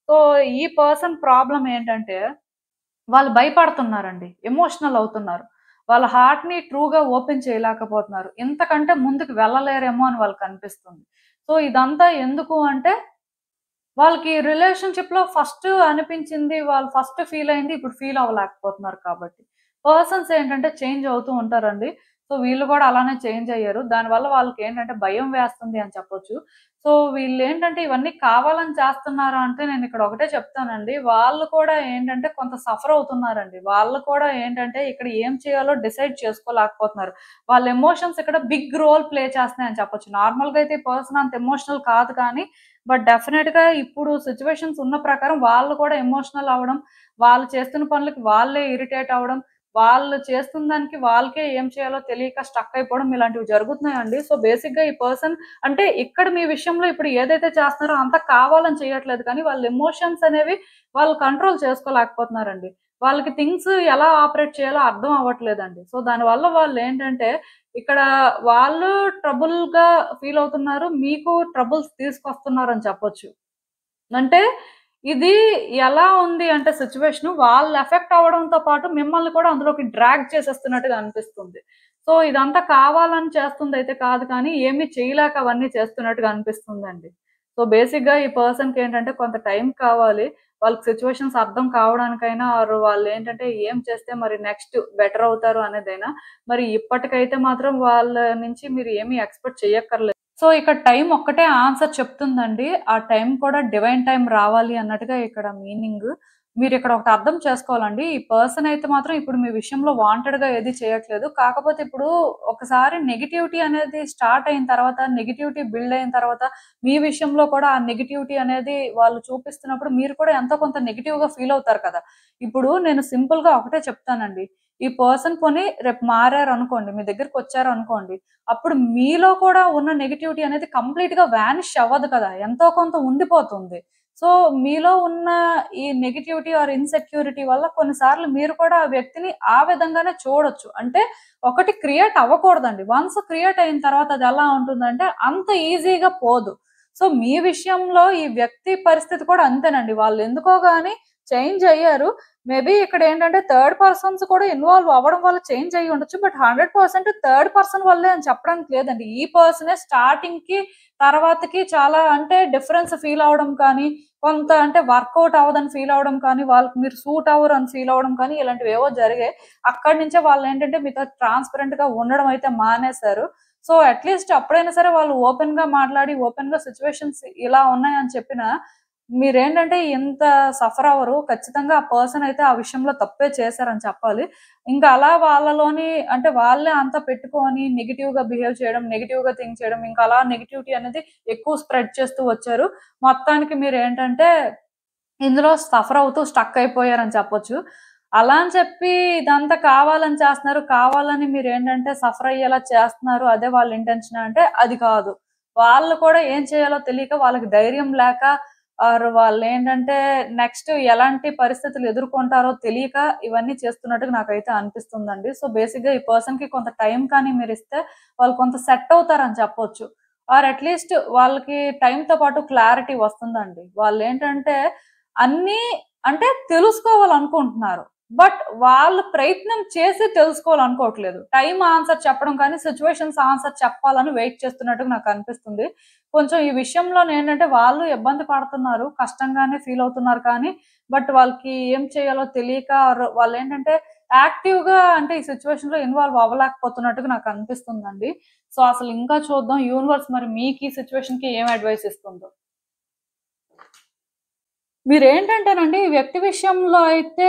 సో, ఈ పర్సన్ ప్రాబ్లమ్ ఏంటంటే వాళ్ళు భయపడుతున్నారండి. ఎమోషనల్ అవుతున్నారు. వాళ్ళ హార్ట్‌ని ట్రూగా ఓపెన్ చేయలేకపోతున్నారు. ఇంతకంటే ముందుకు వెళ్ళలేరేమో అని వాళ్ళకనిపిస్తుంది. సో, ఇదంతా ఎందుకు అంటే వాళ్ళకి రిలేషన్‌షిప్‌లో ఫస్ట్ అనిపించింది, వాళ్ళు ఫస్ట్ ఫీల్ అయింది ఇప్పుడు ఫీల్ అవ్వలేకపోతున్నారు కాబట్టి. పర్సన్స్ ఏంటంటే చేంజ్ అవుతూ ఉంటారండి. సో, వీళ్ళు కూడా అలానే చేంజ్ అయ్యారు. దానివల్ల వాళ్ళకేంటంటే భయం వేస్తుంది అని చెప్పొచ్చు. సో, వీళ్ళేంటంటే ఇవన్నీ కావాలని చేస్తున్నారా అంటే నేనిక్కడ ఒకటే చెప్తానండి. వాళ్ళు కూడా ఏంటంటే కొంత సఫర్ అవుతున్నారండి. వాళ్ళు కూడా ఏంటంటే ఇక్కడ ఏం చేయాలో డిసైడ్ చేసుకోలేకపోతున్నారు. వాళ్ళ ఎమోషన్స్ ఇక్కడ బిగ్ రోల్ ప్లే చేస్తున్నాయని చెప్పొచ్చు. నార్మల్‌గా అయితే ఈ పర్సన్ అంత ఎమోషనల్ కాదు కానీ బట్ డెఫినెట్‌గా ఇప్పుడు సిట్యుయేషన్స్ ఉన్న ప్రకారం వాళ్ళు కూడా ఎమోషనల్ అవ్వడం, వాళ్ళు చేస్తున్న పనులకి వాళ్ళే ఇరిటేట్ అవ్వడం, వాళ్ళు చేస్తున్న దానికి వాళ్ళకే ఏం చేయాలో తెలియక స్టక్ అయిపోవడం ఇలాంటివి జరుగుతున్నాయండి. సో, బేసిక్‌గా ఈ పర్సన్ అంటే ఇక్కడ మీ విషయంలో ఇప్పుడు ఏదైతే చేస్తున్నారో అంతా కావాలని చేయట్లేదు కానీ వాళ్ళ ఎమోషన్స్ అనేవి వాళ్ళు కంట్రోల్ చేసుకోలేకపోతున్నారండి. వాళ్ళకి థింగ్స్ ఎలా ఆపరేట్ చేయాలో అర్థం అవ్వట్లేదండి. సో, దానివల్ల వాళ్ళేంటంటే ఇక్కడ వాళ్ళు ట్రబుల్‌గా ఫీల్ అవుతున్నారు. మీకు ట్రబుల్స్ తీసుకొస్తున్నారని చెప్పొచ్చు. అంటే ఇది ఎలా ఉంది అంటే సిట్యుయేషను వాళ్ళు ఎఫెక్ట్ అవ్వడంతో పాటు మిమ్మల్ని కూడా అందులోకి డ్రాగ్ చేసేస్తున్నట్టుగా అనిపిస్తుంది. సో, ఇదంతా కావాలని చేస్తుందయితే కాదు కానీ ఏమి చేయలేక అవన్నీ చేస్తున్నట్టుగా అనిపిస్తుందండి. సో, బేసిక్‌గా ఈ పర్సన్‌కేంటంటే కొంత టైం కావాలి. వాళ్ళకి సిట్యుయేషన్స్ అర్థం కావడానికైనా ఆర్ వాళ్ళేంటంటే ఏం చేస్తే మరి నెక్స్ట్ బెటర్ అవుతారు అనేదైనా. మరి ఇప్పటికైతే మాత్రం వాళ్ళ నుంచి మీరు ఏమి ఎక్స్‌పెక్ట్ చేయక్కర్లేదు. సో, ఇక్కడ టైం ఒక్కటే ఆన్సర్ చెప్తుందండి. ఆ టైం కూడా డివైన్ టైమ్ రావాలి అన్నట్టుగా ఇక్కడ మీనింగ్. మీరిక్కడ ఒకటి అర్థం చేసుకోవాలండి. ఈ పర్సన్ అయితే మాత్రం ఇప్పుడు మీ విషయంలో వాంటెడ్‌గా ఏది చేయట్లేదు. కాకపోతే ఇప్పుడు ఒకసారి నెగటివిటీ అనేది స్టార్ట్ అయిన తర్వాత, నెగటివిటీ బిల్డ్ అయిన తర్వాత, మీ విషయంలో కూడా ఆ నెగటివిటీ అనేది వాళ్ళు చూపిస్తున్నప్పుడు మీరు కూడా ఎంతో కొంత నెగెటివ్‌గా ఫీల్ అవుతారు కదా! ఇప్పుడు నేను సింపుల్‌గా ఒకటే చెప్తానండి. ఈ పర్సన్ పోనీ రేపు మారారనుకోండి, మీ దగ్గరికొచ్చారనుకోండి, అప్పుడు మీలో కూడా ఉన్న నెగటివిటీ అనేది కంప్లీట్‌గా వానిష్ అవ్వదు కదా! ఎంతో కొంత ఉండిపోతుంది. సో, మీలో ఉన్న ఈ నెగటివిటీ ఆర్ ఇన్‌సెక్యూరిటీ వల్ల కొన్నిసార్లు మీరు కూడా ఆ వ్యక్తిని ఆ విధంగానే చూడొచ్చు. అంటే ఒకటి క్రియేట్ అవ్వకూడదండి. వన్స్ క్రియేట్ అయిన తర్వాత అది ఎలా ఉంటుందంటే అంత ఈజీగా పోదు. సో, మీ విషయంలో ఈ వ్యక్తి పరిస్థితి కూడా అంతేనండి. వాళ్ళెందుకో గాని చేంజ్ అయ్యారు. మేబీ ఇక్కడేంటంటే థర్డ్ పర్సన్స్ కూడా ఇన్వాల్వ్ అవ్వడం వల్ల చేంజ్ అయ్యి ఉండొచ్చు. బట్ 100% థర్డ్ పర్సన్ వల్లే అని చెప్పడానికి లేదండి. ఈ పర్సనే స్టార్టింగ్‌కి, తర్వాతకి చాలా అంటే డిఫరెన్స్ ఫీల్ అవ్వడం కానీ, కొంత అంటే వర్కౌట్ అవ్వదని ఫీల్ అవ్వడం కానీ, వాళ్ళకి మీరు సూట్ అవ్వరు అని ఫీల్ అవ్వడం కానీ ఇలాంటివేవో జరిగాయి. అక్కడి నుంచే వాళ్ళేంటంటే మీతో ట్రాన్స్‌పరెంట్‌గా ఉండడం అయితే మానేశారు. సో, అట్‌లీస్ట్ అప్పుడైనా సరే వాళ్ళు ఓపెన్‌గా మాట్లాడి, ఓపెన్‌గా సిట్యుయేషన్స్ ఇలా ఉన్నాయని చెప్పినా మీరేంటంటే ఇంత సఫర్ అవ్వరు. ఖచ్చితంగా ఆ పర్సన్ అయితే ఆ విషయంలో తప్పే చేశారని చెప్పాలి. ఇంకా అలా వాళ్ళలోని అంటే వాళ్ళే అంతా పెట్టుకొని నెగెటివ్‌గా బిహేవ్ చేయడం, నెగెటివ్‌గా థింక్ చేయడం, ఇంకా అలా నెగటివిటీ అనేది ఎక్కువ స్ప్రెడ్ చేస్తూ వచ్చారు. మొత్తానికి మీరేంటంటే ఇందులో సఫర్ అవుతూ స్టక్ అయిపోయారని చెప్పొచ్చు. అలా అని చెప్పి ఇదంతా కావాలని చేస్తున్నారు. కావాలని మీరేంటంటే సఫర్ అయ్యేలా చేస్తున్నారు. అదే వాళ్ళ ఇంటెన్షనా అంటే అది కాదు. వాళ్ళు కూడా ఏం చేయాలో తెలియక వాళ్ళకి ధైర్యం లేక ఆర్ వాళ్ళేంటంటే నెక్స్ట్ ఎలాంటి పరిస్థితులు ఎదుర్కొంటారో తెలియక ఇవన్నీ చేస్తున్నట్టుగా నాకైతే అనిపిస్తుందండి. సో, బేసిక్‌గా ఈ పర్సన్‌కి కొంత టైం కానీ మీరిస్తే వాళ్ళు కొంత సెట్ అవుతారని చెప్పొచ్చు. ఆర్ అట్‌లీస్ట్ వాళ్ళకి టైమ్‌తో పాటు క్లారిటీ వస్తుందండి. వాళ్ళేంటంటే అన్నీ అంటే తెలుసుకోవాలనుకుంటున్నారు. బట్ వాళ్ళు ప్రయత్నం చేసి తెలుసుకోవాలనుకోవట్లేదు. టైమ్ ఆన్సర్ చెప్పడం కానీ, సిట్యుయేషన్స్ ఆన్సర్ చెప్పాలని వెయిట్ చేస్తున్నట్టుగా నాకనిపిస్తుంది. కొంచెం ఈ విషయంలోనేంటంటే వాళ్ళు ఇబ్బంది పడుతున్నారు. కష్టంగానే ఫీల్ అవుతున్నారు కానీ, బట్ వాళ్ళకి ఏం చేయాలో తెలియక ఆర్ వాళ్ళేంటంటే యాక్టివ్‌గా అంటే ఈ సిట్యుయేషన్‌లో ఇన్వాల్వ్ అవ్వలేకపోతున్నట్టుగా నాకనిపిస్తుందండి. సో, అసలు ఇంకా చూద్దాం యూనివర్స్ మరి మీకు ఈ సిట్యుయేషన్‌కి ఏం అడ్వైస్ ఇస్తుందో. మీరేంటంటేనండి, ఈ వ్యక్తి విషయంలో అయితే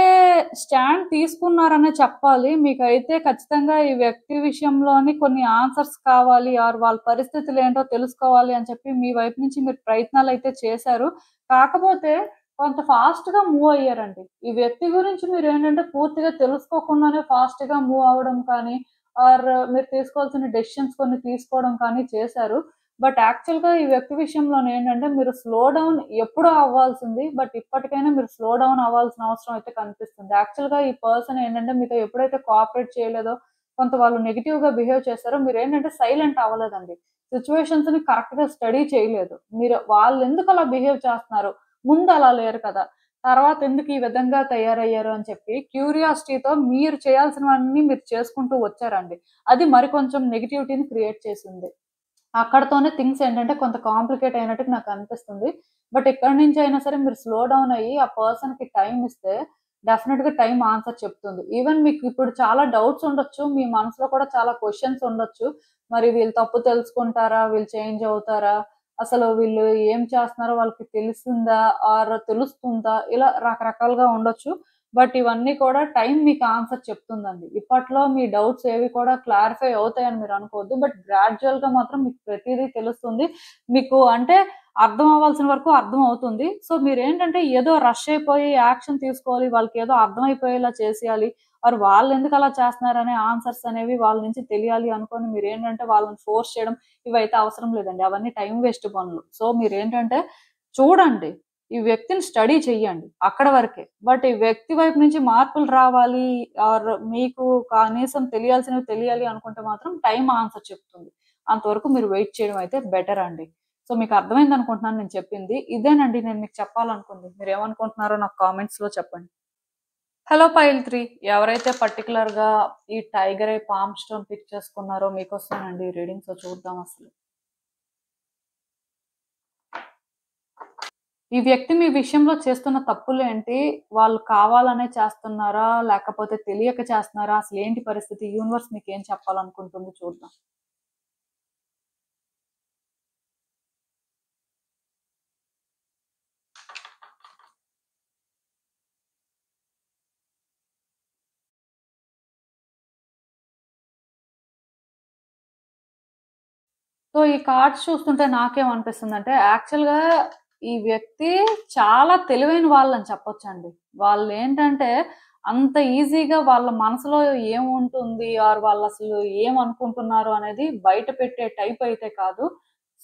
స్టాండ్ తీసుకున్నారనే చెప్పాలి. మీకైతే ఖచ్చితంగా ఈ వ్యక్తి విషయంలోని కొన్ని ఆన్సర్స్ కావాలి ఆర్ వాళ్ళ పరిస్థితులేంటో తెలుసుకోవాలి అని చెప్పి మీ వైపు నుంచి మీరు ప్రయత్నాలైతే చేశారు. కాకపోతే కొంత ఫాస్ట్‌గా మూవ్ అయ్యారండి. ఈ వ్యక్తి గురించి మీరేంటంటే పూర్తిగా తెలుసుకోకుండానే ఫాస్ట్‌గా మూవ్ అవ్వడం కానీ, ఆర్ మీరు తీసుకోవాల్సిన డెసిషన్స్ కొన్ని తీసుకోవడం కానీ చేశారు. బట్ యాక్చువల్‌గా ఈ వ్యక్తి విషయంలోనేంటంటే మీరు స్లో డౌన్ ఎప్పుడో అవ్వాల్సింది. బట్ ఇప్పటికైనా మీరు స్లో డౌన్ అవ్వాల్సిన అవసరం అయితే కనిపిస్తుంది. యాక్చువల్‌గా ఈ పర్సన్ ఏంటంటే మీతో ఎప్పుడైతే కోఆపరేట్ చేయలేదో, కొంత వాళ్ళు నెగెటివ్‌గా బిహేవ్ చేశారో మీరేంటంటే సైలెంట్ అవ్వలేదండి. సిట్యుయేషన్స్‌ని కరెక్ట్‌గా స్టడీ చేయలేదు. మీరు వాళ్ళెందుకు అలా బిహేవ్ చేస్తున్నారు? ముందు అలా లేరు కదా! తర్వాత ఎందుకు ఈ విధంగా తయారయ్యారు అని చెప్పి క్యూరియాసిటీతో మీరు చేయాల్సినవన్నీ మీరు చేసుకుంటూ వచ్చారండి. అది మరి కొంచెం నెగటివిటీని క్రియేట్ చేసింది. అక్కడితోనే థింగ్స్ ఏంటంటే కొంత కాంప్లికేట్ అయినట్టుగా నాకనిపిస్తుంది. బట్ ఎక్కడి నుంచైనా సరే మీరు స్లో డౌన్ అయ్యి ఆ పర్సన్‌కి టైమ్ ఇస్తే డెఫినిట్‌గా టైమ్ ఆన్సర్ చెప్తుంది. ఈవెన్ మీకు ఇప్పుడు చాలా డౌట్స్ ఉండొచ్చు. మీ మనసులో కూడా చాలా క్వెషన్స్ ఉండొచ్చు. మరి వీళ్ళు తప్పు తెలుసుకుంటారా? వీళ్ళు చేంజ్ అవుతారా? అసలు వీళ్ళు ఏం చేస్తున్నారో వాళ్ళకి తెలిసిందా? ఆర్ తెలుస్తుందా? ఇలా రకరకాలుగా ఉండొచ్చు. బట్ ఇవన్నీ కూడా టైం మీకు ఆన్సర్ చెప్తుందండి. ఇప్పట్లో మీ డౌట్స్ ఏవి కూడా క్లారిఫై అవుతాయని మీరు అనుకోవద్దు. బట్ గ్రాడ్యుయల్‌గా మాత్రం మీకు ప్రతీదీ తెలుస్తుంది. మీకు అంటే అర్థం అవ్వాల్సిన వరకు అర్థం అవుతుంది. సో, మీరేంటంటే ఏదో రష్ అయిపోయి యాక్షన్ తీసుకోవాలి. వాళ్ళకేదో అర్థమైపోయేలా చేసేయాలి. ఆర్ వాళ్ళెందుకు అలా చేస్తున్నారనే ఆన్సర్స్ అనేవి వాళ్ళ నుంచి తెలియాలి అనుకోని మీరేంటంటే వాళ్ళని ఫోర్స్ చేయడం ఇవైతే అవసరం లేదండి. అవన్నీ టైమ్ వేస్ట్ పనులు. సో, మీరేంటంటే చూడండి. ఈ వ్యక్తిని స్టడీ చెయ్యండి. అక్కడ వరకే. బట్ ఈ వ్యక్తి వైపు నుంచి మార్పులు రావాలి ఆర్ మీకు కనీసం తెలియాల్సినవి తెలియాలి అనుకుంటే మాత్రం టైమ్ ఆన్సర్ చెప్తుంది. అంతవరకు మీరు వెయిట్ చేయడం అయితే బెటర్ అండి. సో, మీకు అర్థమైందనుకుంటున్నాను నేను చెప్పింది. ఇదేనండి నేను మీకు చెప్పాలనుకుంది. మీరేమనుకుంటున్నారో నాకు కామెంట్స్‌లో చెప్పండి. హలో పైల్ 3 ఎవరైతే పర్టిక్యులర్‌గా ఈ tiger eye palm stone pick చేసుకున్నారో మీకోసమేనండి ఈ రీడింగ్. సో, చూద్దాం అసలు. ఈ వ్యక్తి మీ విషయంలో చేస్తున్న తప్పులేంటి? వాళ్ళు కావాలనే చేస్తున్నారా? లేకపోతే తెలియక చేస్తున్నారా? అసలేంటి పరిస్థితి? యూనివర్స్ మీకేం చెప్పాలనుకుంటుంది చూద్దాం. సో, ఈ కార్డ్స్ చూస్తుంటే నాకేమనిపిస్తుందంటే, యాక్చువల్‌గా ఈ వ్యక్తి చాలా తెలివైన వాళ్ళని చెప్పొచ్చండి. వాళ్ళేంటంటే, అంత ఈజీగా వాళ్ళ మనసులో ఏముంటుంది ఆర్ వాళ్ళసలు ఏమనుకుంటున్నారు అనేది బయట పెట్టే టైప్ అయితే కాదు.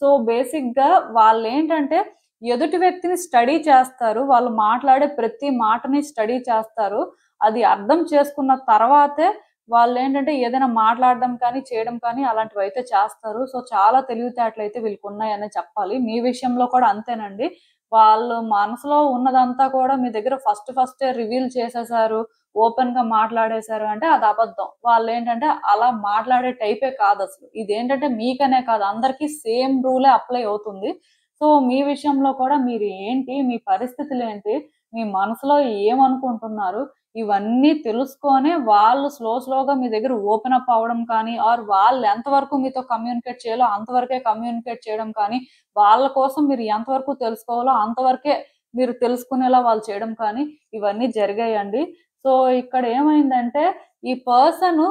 సో, బేసిక్‌గా వాళ్ళేంటంటే, ఎదుటి వ్యక్తిని స్టడీ చేస్తారు. వాళ్ళు మాట్లాడే ప్రతి మాటని స్టడీ చేస్తారు. అది అర్థం చేసుకున్న తర్వాతే వాళ్ళేంటంటే ఏదైనా మాట్లాడడం కానీ, చేయడం కానీ అలాంటివైతే చేస్తారు. సో, చాలా తెలివితేటలైతే వీళ్ళకున్నాయనే చెప్పాలి. మీ విషయంలో కూడా అంతేనండి. వాళ్ళు మనసులో ఉన్నదంతా కూడా మీ దగ్గర ఫస్టే రివీల్ చేసేసారు. ఓపెన్‌గా మాట్లాడేశారు అంటే అది అబద్ధం. వాళ్ళేంటంటే అలా మాట్లాడే టైపే కాదసలు. ఇదేంటంటే మీకనే కాదు అందరికి సేమ్ రూలే అప్లై అవుతుంది. సో, మీ విషయంలో కూడా మీరు ఏంటి? మీ పరిస్థితులేంటి? మీ మనసులో ఏమనుకుంటున్నారు? ఇవన్నీ తెలుసుకొనే వాళ్ళు స్లోగా మీ దగ్గర ఓపెన్ అప్ అవ్వడం కానీ, ఆర్ వాళ్ళు ఎంతవరకు మీతో కమ్యూనికేట్ చేయాలో అంతవరకే కమ్యూనికేట్ చేయడం కానీ, వాళ్ళ కోసం మీరు ఎంతవరకు తెలుసుకోవాలో అంతవరకే మీరు తెలుసుకునేలా వాళ్ళు చేయడం కానీ, ఇవన్నీ జరిగాయండి. సో, ఇక్కడ ఏమైందంటే ఈ పర్సన్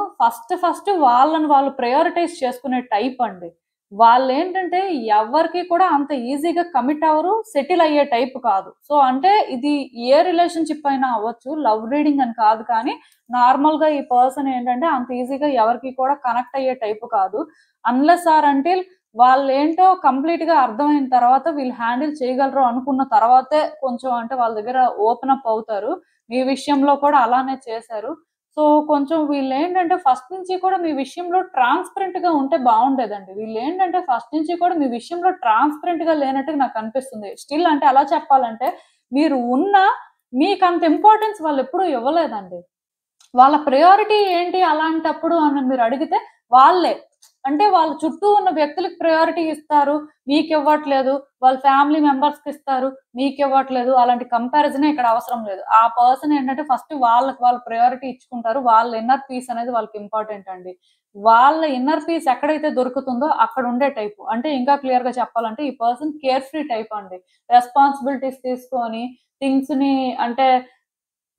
ఫస్ట్ వాళ్ళని వాళ్ళు ప్రయారిటైజ్ చేసుకునే టైప్ అండి. వాళ్ళేంటంటే ఎవ్వరికీ కూడా అంత ఈజీగా కమిట్ అవ్వరు. సెటిల్ అయ్యే టైప్ కాదు. సో, అంటే ఇది ఏ రిలేషన్‌షిప్ అయినా అవ్వచ్చు. లవ్ రీడింగ్ అని కాదు కానీ, నార్మల్‌గా ఈ పర్సన్ ఏంటంటే అంత ఈజీగా ఎవరికీ కూడా కనెక్ట్ అయ్యే టైప్ కాదు. అన్‌లెస్ ఆర్ అంటిల్ వాళ్ళేంటో కంప్లీట్‌గా అర్థమైన తర్వాత వీళ్ళు హ్యాండిల్ చేయగలరు అనుకున్న తర్వాతే కొంచెం అంటే వాళ్ళ దగ్గర ఓపెన్ అప్ అవుతారు. మీ విషయంలో కూడా అలానే చేశారు. సో, కొంచెం వీళ్ళేంటంటే ఫస్ట్ నుంచి కూడా మీ విషయంలో ట్రాన్స్‌పరెంట్‌గా ఉంటే బావుండేదండి. వీళ్ళేంటంటే ఫస్ట్ నుంచి కూడా మీ విషయంలో ట్రాన్స్‌పరెంట్‌గా లేనట్టుగా నాకనిపిస్తుంది. స్టిల్ అంటే ఎలా చెప్పాలంటే, మీరు ఉన్నా మీకంత ఇంపార్టెన్స్ వాళ్ళెప్పుడూ ఇవ్వలేదండి. వాళ్ళ ప్రయారిటీ ఏంటి అలాంటప్పుడు అని మీరడిగితే వాళ్ళే. అంటే వాళ్ళ చుట్టూ ఉన్న వ్యక్తులకి ప్రయారిటీ ఇస్తారు. మీకివ్వట్లేదు. వాళ్ళ ఫ్యామిలీ మెంబర్స్‌కిస్తారు. మీకివ్వట్లేదు. అలాంటి కంపారిజనే ఇక్కడ అవసరం లేదు. ఆ పర్సన్ ఏంటంటే ఫస్ట్ వాళ్ళకి వాళ్ళు ప్రయారిటీ ఇచ్చుకుంటారు. వాళ్ళ ఇన్నర్ పీస్ అనేది వాళ్ళకి ఇంపార్టెంట్ అండి. వాళ్ళ ఇన్నర్ పీస్ ఎక్కడైతే దొరుకుతుందో అక్కడ ఉండే టైపు. అంటే ఇంకా క్లియర్ గా చెప్పాలంటే ఈ పర్సన్ కేర్ ఫ్రీ టైప్ అండి. రెస్పాన్సిబిలిటీస్ తీసుకొని థింగ్స్ ని అంటే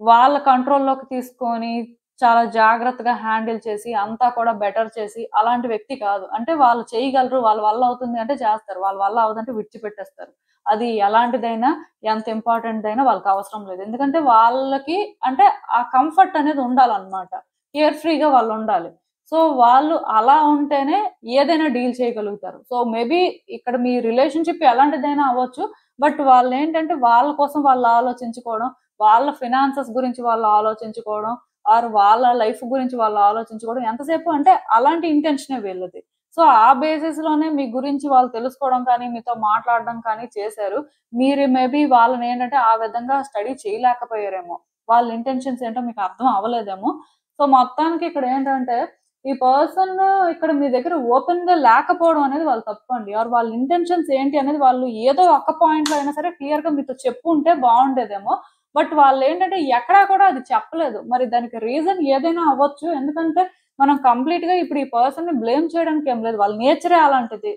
వాళ్ళ కంట్రోల్‌లోకి తీసుకొని, చాలా జాగ్రత్తగా హ్యాండిల్ చేసి, అంతా కూడా బెటర్ చేసి, అలాంటి వ్యక్తి కాదు. అంటే వాళ్ళు చేయగలరు, వాళ్ళ వల్ల అవుతుంది అంటే చేస్తారు. వాళ్ళ వల్ల అవ్వదంటే విడిచిపెట్టేస్తారు. అది ఎలాంటిదైనా, ఎంత ఇంపార్టెంట్‌దైనా వాళ్ళకవసరం లేదు. ఎందుకంటే వాళ్ళకి అంటే ఆ కంఫర్ట్ అనేది ఉండాలనమాట. కేర్ ఫ్రీగా వాళ్ళుండాలి. సో, వాళ్ళు అలా ఉంటేనే ఏదైనా డీల్ చేయగలుగుతారు. సో, మేబీ ఇక్కడ మీ రిలేషన్‌షిప్ ఎలాంటిదైనా అవ్వచ్చు. బట్ వాళ్ళేంటంటే వాళ్ళ కోసం వాళ్ళు ఆలోచించుకోవడం, వాళ్ళ ఫినాన్సెస్ గురించి వాళ్ళు ఆలోచించుకోవడం, ఆర్ వాళ్ళ లైఫ్ గురించి వాళ్ళు ఆలోచించుకోవడం ఎంతసేపు అంటే అలాంటి ఇంటెన్షనే వీళ్ళది. సో, ఆ బేసిస్‌లోనే మీ గురించి వాళ్ళు తెలుసుకోవడం కానీ, మీతో మాట్లాడడం కానీ చేశారు. మీరు మేబీ వాళ్ళనేంటంటే ఆ విధంగా స్టడీ చేయలేకపోయారేమో. వాళ్ళ ఇంటెన్షన్స్ ఏంటో మీకు అర్థం అవ్వలేదేమో. సో, మొత్తానికి ఇక్కడేంటంటే ఈ పర్సన్ ఇక్కడ మీ దగ్గర ఓపెన్‌గా లేకపోవడం అనేది వాళ్ళ తప్పండి. ఆర్ వాళ్ళ ఇంటెన్షన్స్ ఏంటి అనేది వాళ్ళు ఏదో ఒక్క పాయింట్‌లో అయినా సరే క్లియర్‌గా మీతో చెప్పుంటే బావుండేదేమో. బట్ వాళ్ళేంటంటే ఎక్కడా కూడా అది చెప్పలేదు. మరి దానికి రీజన్ ఏదైనా అవ్వచ్చు. ఎందుకంటే మనం కంప్లీట్‌గా ఇప్పుడు ఈ పర్సన్‌ని బ్లేమ్ చేయడానికి ఏం లేదు. వాళ్ళ నేచరే అలాంటిది.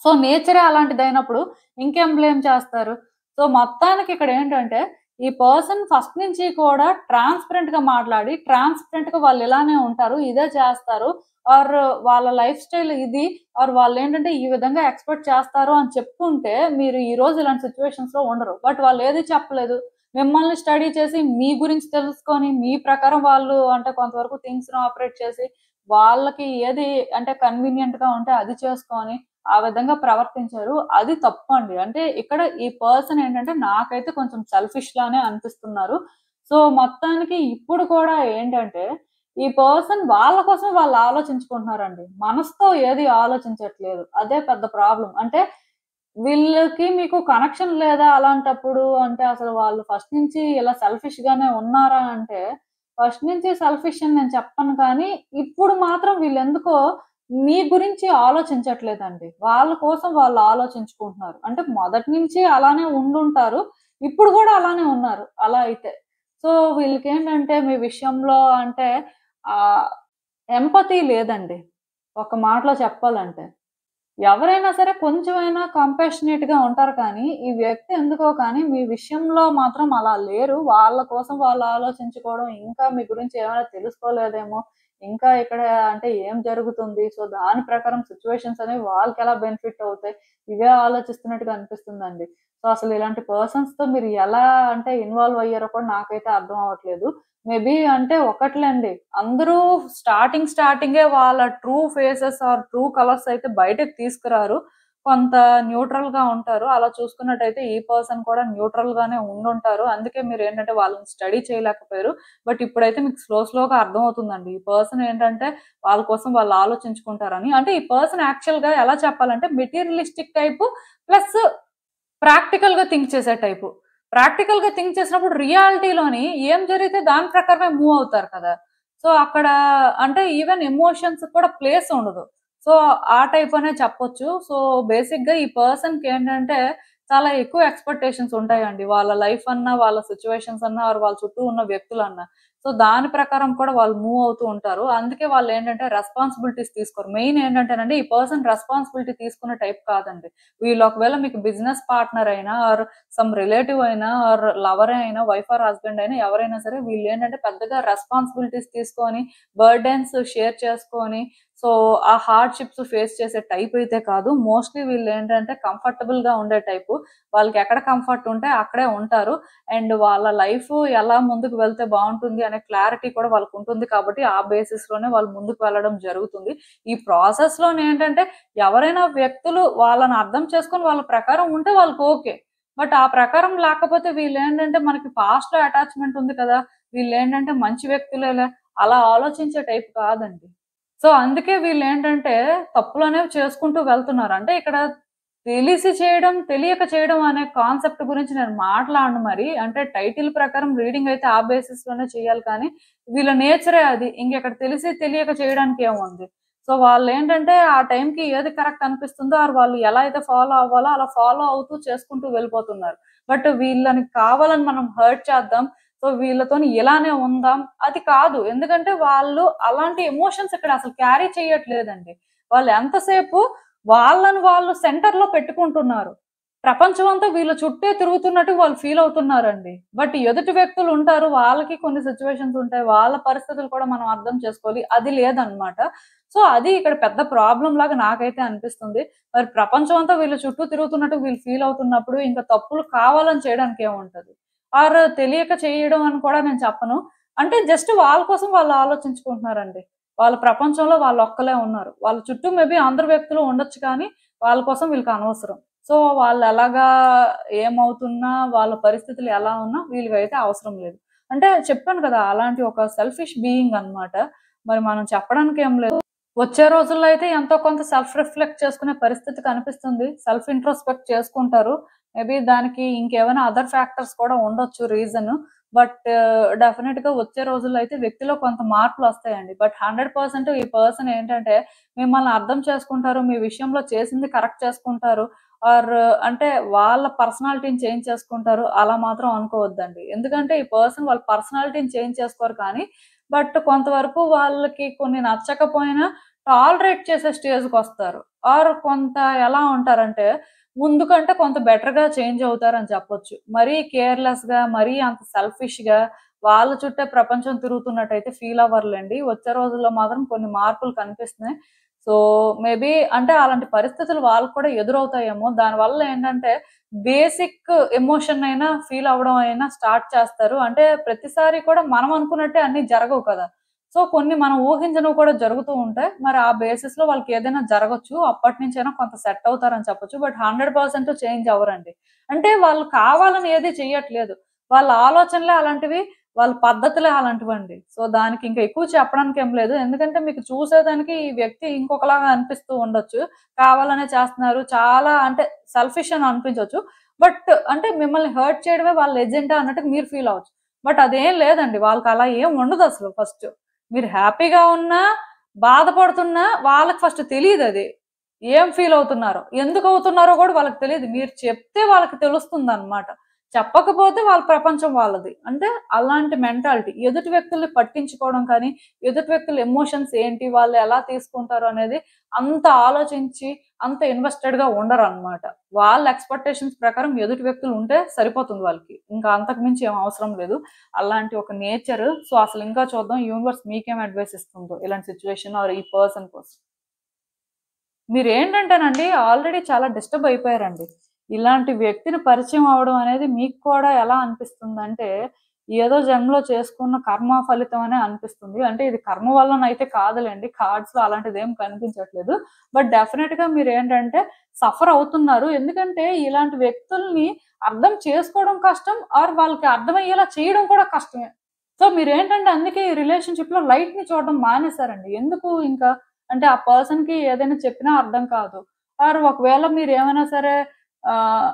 సో, నేచరే అలాంటిదైనప్పుడు ఇంకేం బ్లేమ్ చేస్తారు? సో, మొత్తానికి ఇక్కడేంటంటే, ఈ పర్సన్ ఫస్ట్ నుంచి కూడా ట్రాన్స్‌పరెంట్‌గా మాట్లాడి, ట్రాన్స్‌పరెంట్‌గా వాళ్ళు ఇలానే ఉంటారు, ఇదే చేస్తారు, ఆర్ వాళ్ళ లైఫ్ స్టైల్ ఇది, ఆర్ వాళ్ళేంటంటే ఈ విధంగా ఎక్స్‌పెక్ట్ చేస్తారు అని చెప్పుంటే, మీరు ఈరోజు ఇలాంటి సిట్యుయేషన్స్‌లో ఉండరు. బట్ వాళ్ళేది చెప్పలేదు. మిమ్మల్ని స్టడీ చేసి, మీ గురించి తెలుసుకొని, మీ ప్రకారం వాళ్ళు అంటే కొంతవరకు థింగ్స్‌ని ఆపరేట్ చేసి, వాళ్ళకి ఏది అంటే కన్వీనియంట్‌గా ఉంటే అది చేసుకొని ఆ విధంగా ప్రవర్తించారు. అది తప్పండి. అంటే ఇక్కడ ఈ పర్సన్ ఏంటంటే నాకైతే కొంచెం సెల్ఫిష్ లానే అనిపిస్తున్నారు. సో, మొత్తానికి ఇప్పుడు కూడా ఏంటంటే ఈ పర్సన్ వాళ్ళ కోసం వాళ్ళు ఆలోచించుకుంటున్నారండి. మనసుతో ఏది ఆలోచించట్లేదు. అదే పెద్ద ప్రాబ్లమ్. అంటే వీళ్ళకి మీకు కనెక్షన్ లేదా అలాంటప్పుడు అంటే అసలు వాళ్ళు ఫస్ట్ నుంచి ఇలా సెల్ఫిష్ గానే ఉన్నారా అంటే ఫస్ట్ నుంచి సెల్ఫిష్ అని నేను చెప్పను కానీ ఇప్పుడు మాత్రం వీళ్ళెందుకో మీ గురించి ఆలోచించట్లేదండి. వాళ్ళ కోసం వాళ్ళు ఆలోచించుకుంటున్నారు. అంటే మొదటి నుంచి అలానే ఉండుంటారు. ఇప్పుడు గూడా అలానే ఉన్నారు. అలా అయితే. సో, వీళ్ళకేంటంటే మీ విషయంలో అంటే ఆహ్, ఎంపతి లేదండి. ఒక మాటలో చెప్పాలంటే. ఎవరైనా సరే కొంచెమైనా కంపాషనేట్‌గా ఉంటారు కానీ, ఈ వ్యక్తి ఎందుకో కానీ మీ విషయంలో మాత్రం అలా లేరు. వాళ్ళ కోసం వాళ్ళు ఆలోచించుకోవడం, ఇంకా మీ గురించి ఏమైనా తెలుసుకోలేదేమో, ఇంకా ఇక్కడ అంటే ఏం జరుగుతుంది? సో, దాని ప్రకారం సిట్యుయేషన్స్ అనేవి వాళ్ళకెలా బెనిఫిట్ అవుతాయి? ఇవే ఆలోచిస్తున్నట్టుగా అనిపిస్తుందండి. సో, అసలు ఇలాంటి పర్సన్స్‌తో మీరు ఎలా అంటే ఇన్వాల్వ్ అయ్యారో కూడా నాకైతే అర్థం అవ్వట్లేదు. మేబీ అంటే ఒకట్లేండి. అందరూ స్టార్టింగే వాళ్ళ true faces or true colours అయితే బయటకి తీసుకురారు. కొంత న్యూట్రల్‌గా ఉంటారు. అలా చూసుకున్నట్టయితే ఈ పర్సన్ కూడా న్యూట్రల్‌గానే ఉండుంటారు. అందుకే మీరేంటంటే వాళ్ళని స్టడీ చేయలేకపోయారు. బట్ ఇప్పుడైతే మీకు స్లోగా అర్థమవుతుందండి. ఈ పర్సన్ ఏంటంటే వాళ్ళ కోసం వాళ్ళు ఆలోచించుకుంటారని. అంటే ఈ పర్సన్ యాక్చువల్‌గా ఎలా చెప్పాలంటే మెటీరియలిస్టిక్ టైపు ప్లస్ ప్రాక్టికల్‌గా థింక్ చేసే టైపు. ప్రాక్టికల్‌గా థింక్ చేసినప్పుడు రియాలిటీలోని ఏం జరిగితే దాని ప్రకారమే మూవ్ అవుతారు కదా! సో, అక్కడ అంటే ఈవెన్ ఎమోషన్స్‌కి కూడా ప్లేస్ ఉండదు. సో, ఆ టైప్ అనే చెప్పొచ్చు. సో, బేసిక్‌గా ఈ పర్సన్‌కేంటంటే చాలా ఎక్కువ ఎక్స్‌పెక్టేషన్స్ ఉంటాయండి. వాళ్ళ లైఫ్ అన్నా, వాళ్ళ సిట్యుయేషన్స్ అన్నా, ఆర్ వాళ్ళ చుట్టూ ఉన్న వ్యక్తులన్నా. సో, దాని ప్రకారం కూడా వాళ్ళు మూవ్ అవుతూ ఉంటారు. అందుకే వాళ్ళేంటంటే రెస్పాన్సిబిలిటీస్ తీసుకోరు. మెయిన్ ఏంటంటేనండి ఈ పర్సన్ రెస్పాన్సిబిలిటీ తీసుకునే టైప్ కాదండి. వీళ్ళు ఒకవేళ మీకు బిజినెస్ పార్ట్నర్ అయినా ఆర్ సమ్ రిలేటివ్ అయినా ఆర్ లవర్ అయినా వైఫ్ ఆర్ హస్బెండ్ అయినా ఎవరైనా సరే వీళ్ళేంటంటే పెద్దగా రెస్పాన్సిబిలిటీస్ తీసుకొని బర్డెన్స్ షేర్ చేసుకొని సో ఆ హార్డ్‌షిప్స్ ఫేస్ చేసే టైప్ అయితే కాదు. మోస్ట్‌లీ వీళ్ళేంటంటే కంఫర్టబుల్‌గా ఉండే టైపు. వాళ్ళకి ఎక్కడ కంఫర్ట్ ఉంటే అక్కడే ఉంటారు. అండ్ వాళ్ళ లైఫ్ ఎలా ముందుకు వెళ్తే బావుంటుంది అనే క్లారిటీ కూడా వాళ్ళకుంటుంది కాబట్టి ఆ బేసిస్‌లోనే వాళ్ళు ముందుకు వెళ్ళడం జరుగుతుంది. ఈ ప్రాసెస్‌లోనేంటంటే ఎవరైనా వ్యక్తులు వాళ్ళని అర్థం చేసుకొని వాళ్ళ ప్రకారం ఉంటే వాళ్ళకి ఓకే. బట్ ఆ ప్రకారం లేకపోతే వీళ్ళేంటంటే మనకి పాస్ట్‌లో అటాచ్‌మెంట్ ఉంది కదా! వీళ్ళేంటంటే మంచి వ్యక్తులేలే అలా ఆలోచించే టైప్ కాదండి. సో, అందుకే వీళ్ళేంటంటే తప్పులనేవి చేసుకుంటూ వెళ్తున్నారు. అంటే ఇక్కడ తెలిసి చేయడం, తెలియక చేయడం అనే కాన్సెప్ట్ గురించి నేను మాట్లాడను మరి. అంటే టైటిల్ ప్రకారం రీడింగ్ అయితే ఆ బేసిస్‌లోనే చేయాలి కానీ, వీళ్ళ నేచరే అది. ఇంకిక్కడ తెలిసి తెలియక చేయడానికి ఏముంది. సో, వాళ్ళేంటంటే ఆ టైంకి ఏది కరెక్ట్ అనిపిస్తుందో ఆర్ వాళ్ళు ఎలా అయితే ఫాలో అవ్వాలో అలా ఫాలో అవుతూ చేసుకుంటూ వెళ్ళిపోతున్నారు. బట్ వీళ్ళని కావాలని మనం హర్ట్ చేద్దాం, సో వీళ్ళతోని ఇలానే ఉందాం అది కాదు. ఎందుకంటే వాళ్ళు అలాంటి ఎమోషన్స్ ఇక్కడ అసలు క్యారీ చేయట్లేదండి. వాళ్ళు ఎంతసేపు వాళ్ళని వాళ్ళు సెంటర్ లో పెట్టుకుంటున్నారు. ప్రపంచం అంతా వీళ్ళ చుట్టే తిరుగుతున్నట్టు వాళ్ళు ఫీల్ అవుతున్నారండి. బట్ ఎదుటి వ్యక్తులు ఉంటారు. వాళ్ళకి కొన్ని సిట్యుయేషన్స్ ఉంటాయి. వాళ్ళ పరిస్థితులు కూడా మనం అర్థం చేసుకోవాలి. అది లేదనమాట. సో అది ఇక్కడ పెద్ద ప్రాబ్లమ్ లాగా నాకైతే అనిపిస్తుంది. మరి ప్రపంచం అంతా వీళ్ళ చుట్టూ తిరుగుతున్నట్టు వీళ్ళు ఫీల్ అవుతున్నప్పుడు ఇంకా తప్పులు కావాలని చేయడానికి ఏముంటది? ఆర్ తెలియక చేయడం అని కూడా నేను చెప్పను. అంటే జస్ట్ వాళ్ళ కోసం వాళ్ళు ఆలోచించుకుంటున్నారండి. వాళ్ళ ప్రపంచంలో వాళ్ళొక్కలే ఉన్నారు. వాళ్ళ చుట్టూ మేబీ అందరు వ్యక్తులు ఉండొచ్చు కానీ వాళ్ళ కోసం వీళ్ళకి అనవసరం. సో వాళ్ళు ఎలాగా ఏమవుతున్నా వాళ్ళ పరిస్థితులు ఎలా ఉన్నా వీళ్ళకైతే అవసరం లేదు. అంటే చెప్పాను కదా! అలాంటి ఒక సెల్ఫిష్ బీయింగ్ అన్నమాట. మరి మనం చెప్పడానికి ఏం లేదు. వచ్చే రోజుల్లో అయితే ఎంతో కొంత సెల్ఫ్ రిఫ్లెక్ట్ చేసుకునే పరిస్థితి కనిపిస్తుంది. సెల్ఫ్ ఇంట్రోస్పెక్ట్ చేసుకుంటారు. మేబీ దానికి ఇంకేమైనా అదర్ ఫ్యాక్టర్స్ కూడా ఉండొచ్చు రీజన్. బట్ డెఫినిట్‌గా వచ్చే రోజుల్లో అయితే వ్యక్తిలో కొంత మార్పులొస్తాయండి. బట్ 100% ఈ పర్సన్ ఏంటంటే మిమ్మల్ని అర్థం చేసుకుంటారు. మీ విషయంలో చేసింది కరెక్ట్ చేసుకుంటారు. ఆర్ అంటే వాళ్ళ పర్సనాలిటీని చేంజ్ చేసుకుంటారు. అలా మాత్రం అనుకోవద్దండి. ఎందుకంటే ఈ పర్సన్ వాళ్ళ పర్సనాలిటీని చేంజ్ చేసుకోరు కానీ బట్ కొంతవరకు వాళ్ళకి కొన్ని నచ్చకపోయినా టాలరేట్ చేసే స్టేజ్‌కొస్తారు. ఆర్ కొంత ఎలా ఉంటారంటే, ముందు కంటే కొంత బెటర్‌గా చేంజ్ అవుతారని చెప్పొచ్చు. మరీ కేర్‌లెస్‌గా, మరీ అంత సెల్ఫిష్‌గా వాళ్ళ చుట్టే ప్రపంచం తిరుగుతున్నట్టయితే ఫీల్ అవ్వరులెండి. వచ్చే రోజుల్లో మాత్రం కొన్ని మార్పులు కనిపిస్తున్నాయి. సో, మేబీ అంటే అలాంటి పరిస్థితులు వాళ్ళకి కూడా ఎదురవుతాయేమో! దానివల్ల ఏంటంటే, బేసిక్ ఎమోషన్ అయినా ఫీల్ అవ్వడం అయినా స్టార్ట్ చేస్తారు. అంటే ప్రతిసారి కూడా మనం అనుకున్నట్టే అన్నీ జరగవు కదా! సో, కొన్ని మనం ఊహించనివి కూడా జరుగుతూ ఉంటాయి. మరి ఆ బేసిస్‌లో వాళ్ళకేదైనా జరగొచ్చు. అప్పటినుంచైనా కొంత సెట్ అవుతారని చెప్పొచ్చు. బట్ 100% చేంజ్ అవ్వరండి. అంటే వాళ్ళు కావాలని ఏది చెయ్యట్లేదు. వాళ్ళ ఆలోచనలే అలాంటివి. వాళ్ళ పద్ధతులే అలాంటివండి. సో, దానికి ఇంకా ఎక్కువ చెప్పడానికి ఏం లేదు. ఎందుకంటే మీకు చూసేదానికి ఈ వ్యక్తి ఇంకొకలాగా అనిపిస్తూ ఉండొచ్చు. కావాలనే చేస్తున్నారు. చాలా అంటే సెల్ఫిష్ అని అనిపించొచ్చు. బట్ అంటే మిమ్మల్ని హర్ట్ చేయడమే వాళ్ళ ఎజెండా అన్నట్టుగా మీరు ఫీల్ అవ్వచ్చు. బట్ అదేం లేదండి. వాళ్ళకి అలా ఏం ఉండదసలు ఫస్ట్. మీరు హ్యాపీగా ఉన్నా, బాధపడుతున్నా వాళ్ళకి ఫస్ట్ తెలీదది. ఏం ఫీల్ అవుతున్నారో, ఎందుకు అవుతున్నారో కూడా వాళ్ళకి తెలీదు. మీరు చెప్తే వాళ్ళకి తెలుస్తుందన్నమాట. చెప్పకపోతే వాళ్ళ ప్రపంచం వాళ్ళది. అంటే అలాంటి మెంటాలిటీ. ఎదుటి వ్యక్తుల్ని పట్టించుకోవడం కానీ, ఎదుటి వ్యక్తుల ఎమోషన్స్ ఏంటి, వాళ్ళు ఎలా తీసుకుంటారు అనేది అంత ఆలోచించి, అంత ఇన్వెస్టెడ్‌గా ఉండరనమాట. వాళ్ళ ఎక్స్‌పెక్టేషన్స్ ప్రకారం ఎదుటి వ్యక్తులు ఉంటే సరిపోతుంది వాళ్ళకి. ఇంకా అంతకు మించి ఏం అవసరం లేదు. అలాంటి ఒక నేచర్. సో, అసలు ఇంకా చూద్దాం యూనివర్స్ మీకేం అడ్వైస్ ఇస్తుందో ఇలాంటి సిట్యుయేషన్ ఆర్ ఈ పర్సన్ కోసం. మీరేంటంటేనండి ఆల్రెడీ చాలా డిస్టర్బ్ అయిపోయారండి. ఇలాంటి వ్యక్తిని పరిచయం అవ్వడం అనేది మీకు కూడా ఎలా అనిపిస్తుందంటే, ఏదో జన్మలో చేసుకున్న కర్మ ఫలితం అనే అనిపిస్తుంది. అంటే ఇది కర్మ వల్లనైతే కాదులెండి. కార్డ్స్‌లో అలాంటిదేం కనిపించట్లేదు. బట్ డెఫినిట్‌గా మీరేంటంటే సఫర్ అవుతున్నారు. ఎందుకంటే ఇలాంటి వ్యక్తుల్ని అర్థం చేసుకోవడం కష్టం. ఆర్ వాళ్ళకి అర్థమయ్యేలా చేయడం కూడా కష్టమే. సో, మీరేంటంటే అందుకే ఈ రిలేషన్‌షిప్‌లో లైట్‌ని చూడడం మానేసారండి. ఎందుకు ఇంకా అంటే ఆ పర్సన్‌కి ఏదైనా చెప్పినా అర్థం కాదు. ఆర్ ఒకవేళ మీరేమైనా సరే ఆహ్,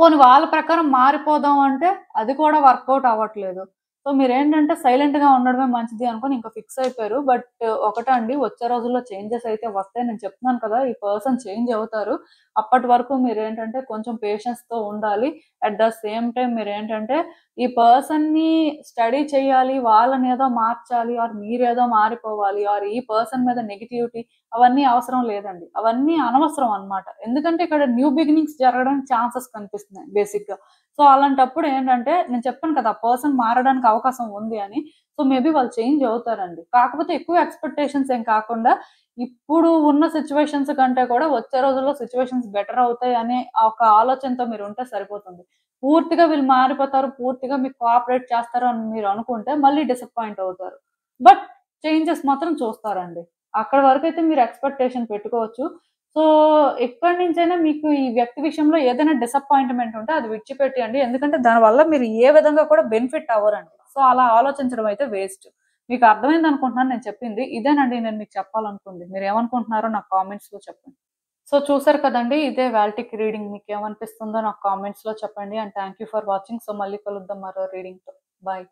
పోనీ వాళ్ళ ప్రకారం మారిపోదాం అంటే అది కూడా వర్కౌట్ అవ్వట్లేదు. సో, మీరేంటంటే సైలెంట్‌గా ఉండడమే మంచిది అనుకోని ఇంక ఫిక్స్ అయిపోయారు. బట్ ఒకటండి వచ్చే రోజుల్లో చేంజెస్ అయితే వస్తాయి. నేను చెప్తున్నాను కదా! ఈ పర్సన్ చేంజ్ అవుతారు. అప్పటి వరకు మీరేంటంటే కొంచెం పేషెన్స్‌తో ఉండాలి. అట్ ద సేమ్ టైమ్ మీరేంటంటే ఈ పర్సన్‌ని స్టడీ చేయాలి, వాళ్ళనేదో మార్చాలి ఆర్ మీరేదో మారిపోవాలి ఆర్ ఈ పర్సన్ మీద నెగటివిటీ అవన్నీ అవసరం లేదండి. అవన్నీ అనవసరం అన్నమాట. ఎందుకంటే ఇక్కడ న్యూ బిగినింగ్స్ జరగడానికి ఛాన్సెస్ కనిపిస్తున్నాయి బేసిక్‌గా. సో, అలాంటప్పుడు ఏంటంటే నేను చెప్పాను కదా! ఆ పర్సన్ మారడానికి అవకాశం ఉంది అని. సో, మేబీ వాళ్ళు చేంజ్ అవుతారండి. కాకపోతే ఎక్కువ ఎక్స్‌పెక్టేషన్స్ ఏం కాకుండా ఇప్పుడు ఉన్న సిట్యుయేషన్స్ కంటే కూడా వచ్చే రోజుల్లో సిట్యుయేషన్స్ బెటర్ అవుతాయి అనే ఒక ఆలోచనతో మీరుంటే సరిపోతుంది. పూర్తిగా వీళ్ళు మారిపోతారు, పూర్తిగా మీకు కోఆపరేట్ చేస్తారు అని మీరు అనుకుంటే మళ్ళీ డిసప్పాయింట్ అవుతారు. బట్ చేంజెస్ మాత్రం చూస్తారండి. అక్కడి వరకైతే మీరు ఎక్స్‌పెక్టేషన్ పెట్టుకోవచ్చు. సో, ఎక్కడి నుంచైనా మీకు ఈ వ్యక్తి విషయంలో ఏదైనా డిసప్పాయింట్‌మెంట్ ఉంటే అది విడిచిపెట్టేయండి. ఎందుకంటే దానివల్ల మీరు ఏ విధంగా కూడా బెనిఫిట్ అవ్వరండి. సో, అలా ఆలోచించడం అయితే వేస్ట్. మీకు అర్థమైందనుకుంటున్నాను నేను చెప్పింది. ఇదేనండి నేను మీకు చెప్పాలనుకుంది. మీరేమనుకుంటున్నారో నాకు కామెంట్స్‌లో చెప్పండి. సో, చూసారు కదండీ! ఇదే వాల్టిక్ రీడింగ్. మీకేమనిపిస్తుందో నాకు కామెంట్స్‌లో చెప్పండి. And thank you for watching. So, మళ్ళీ కలుద్దాం మరో రీడింగ్‌తో. బాయ్.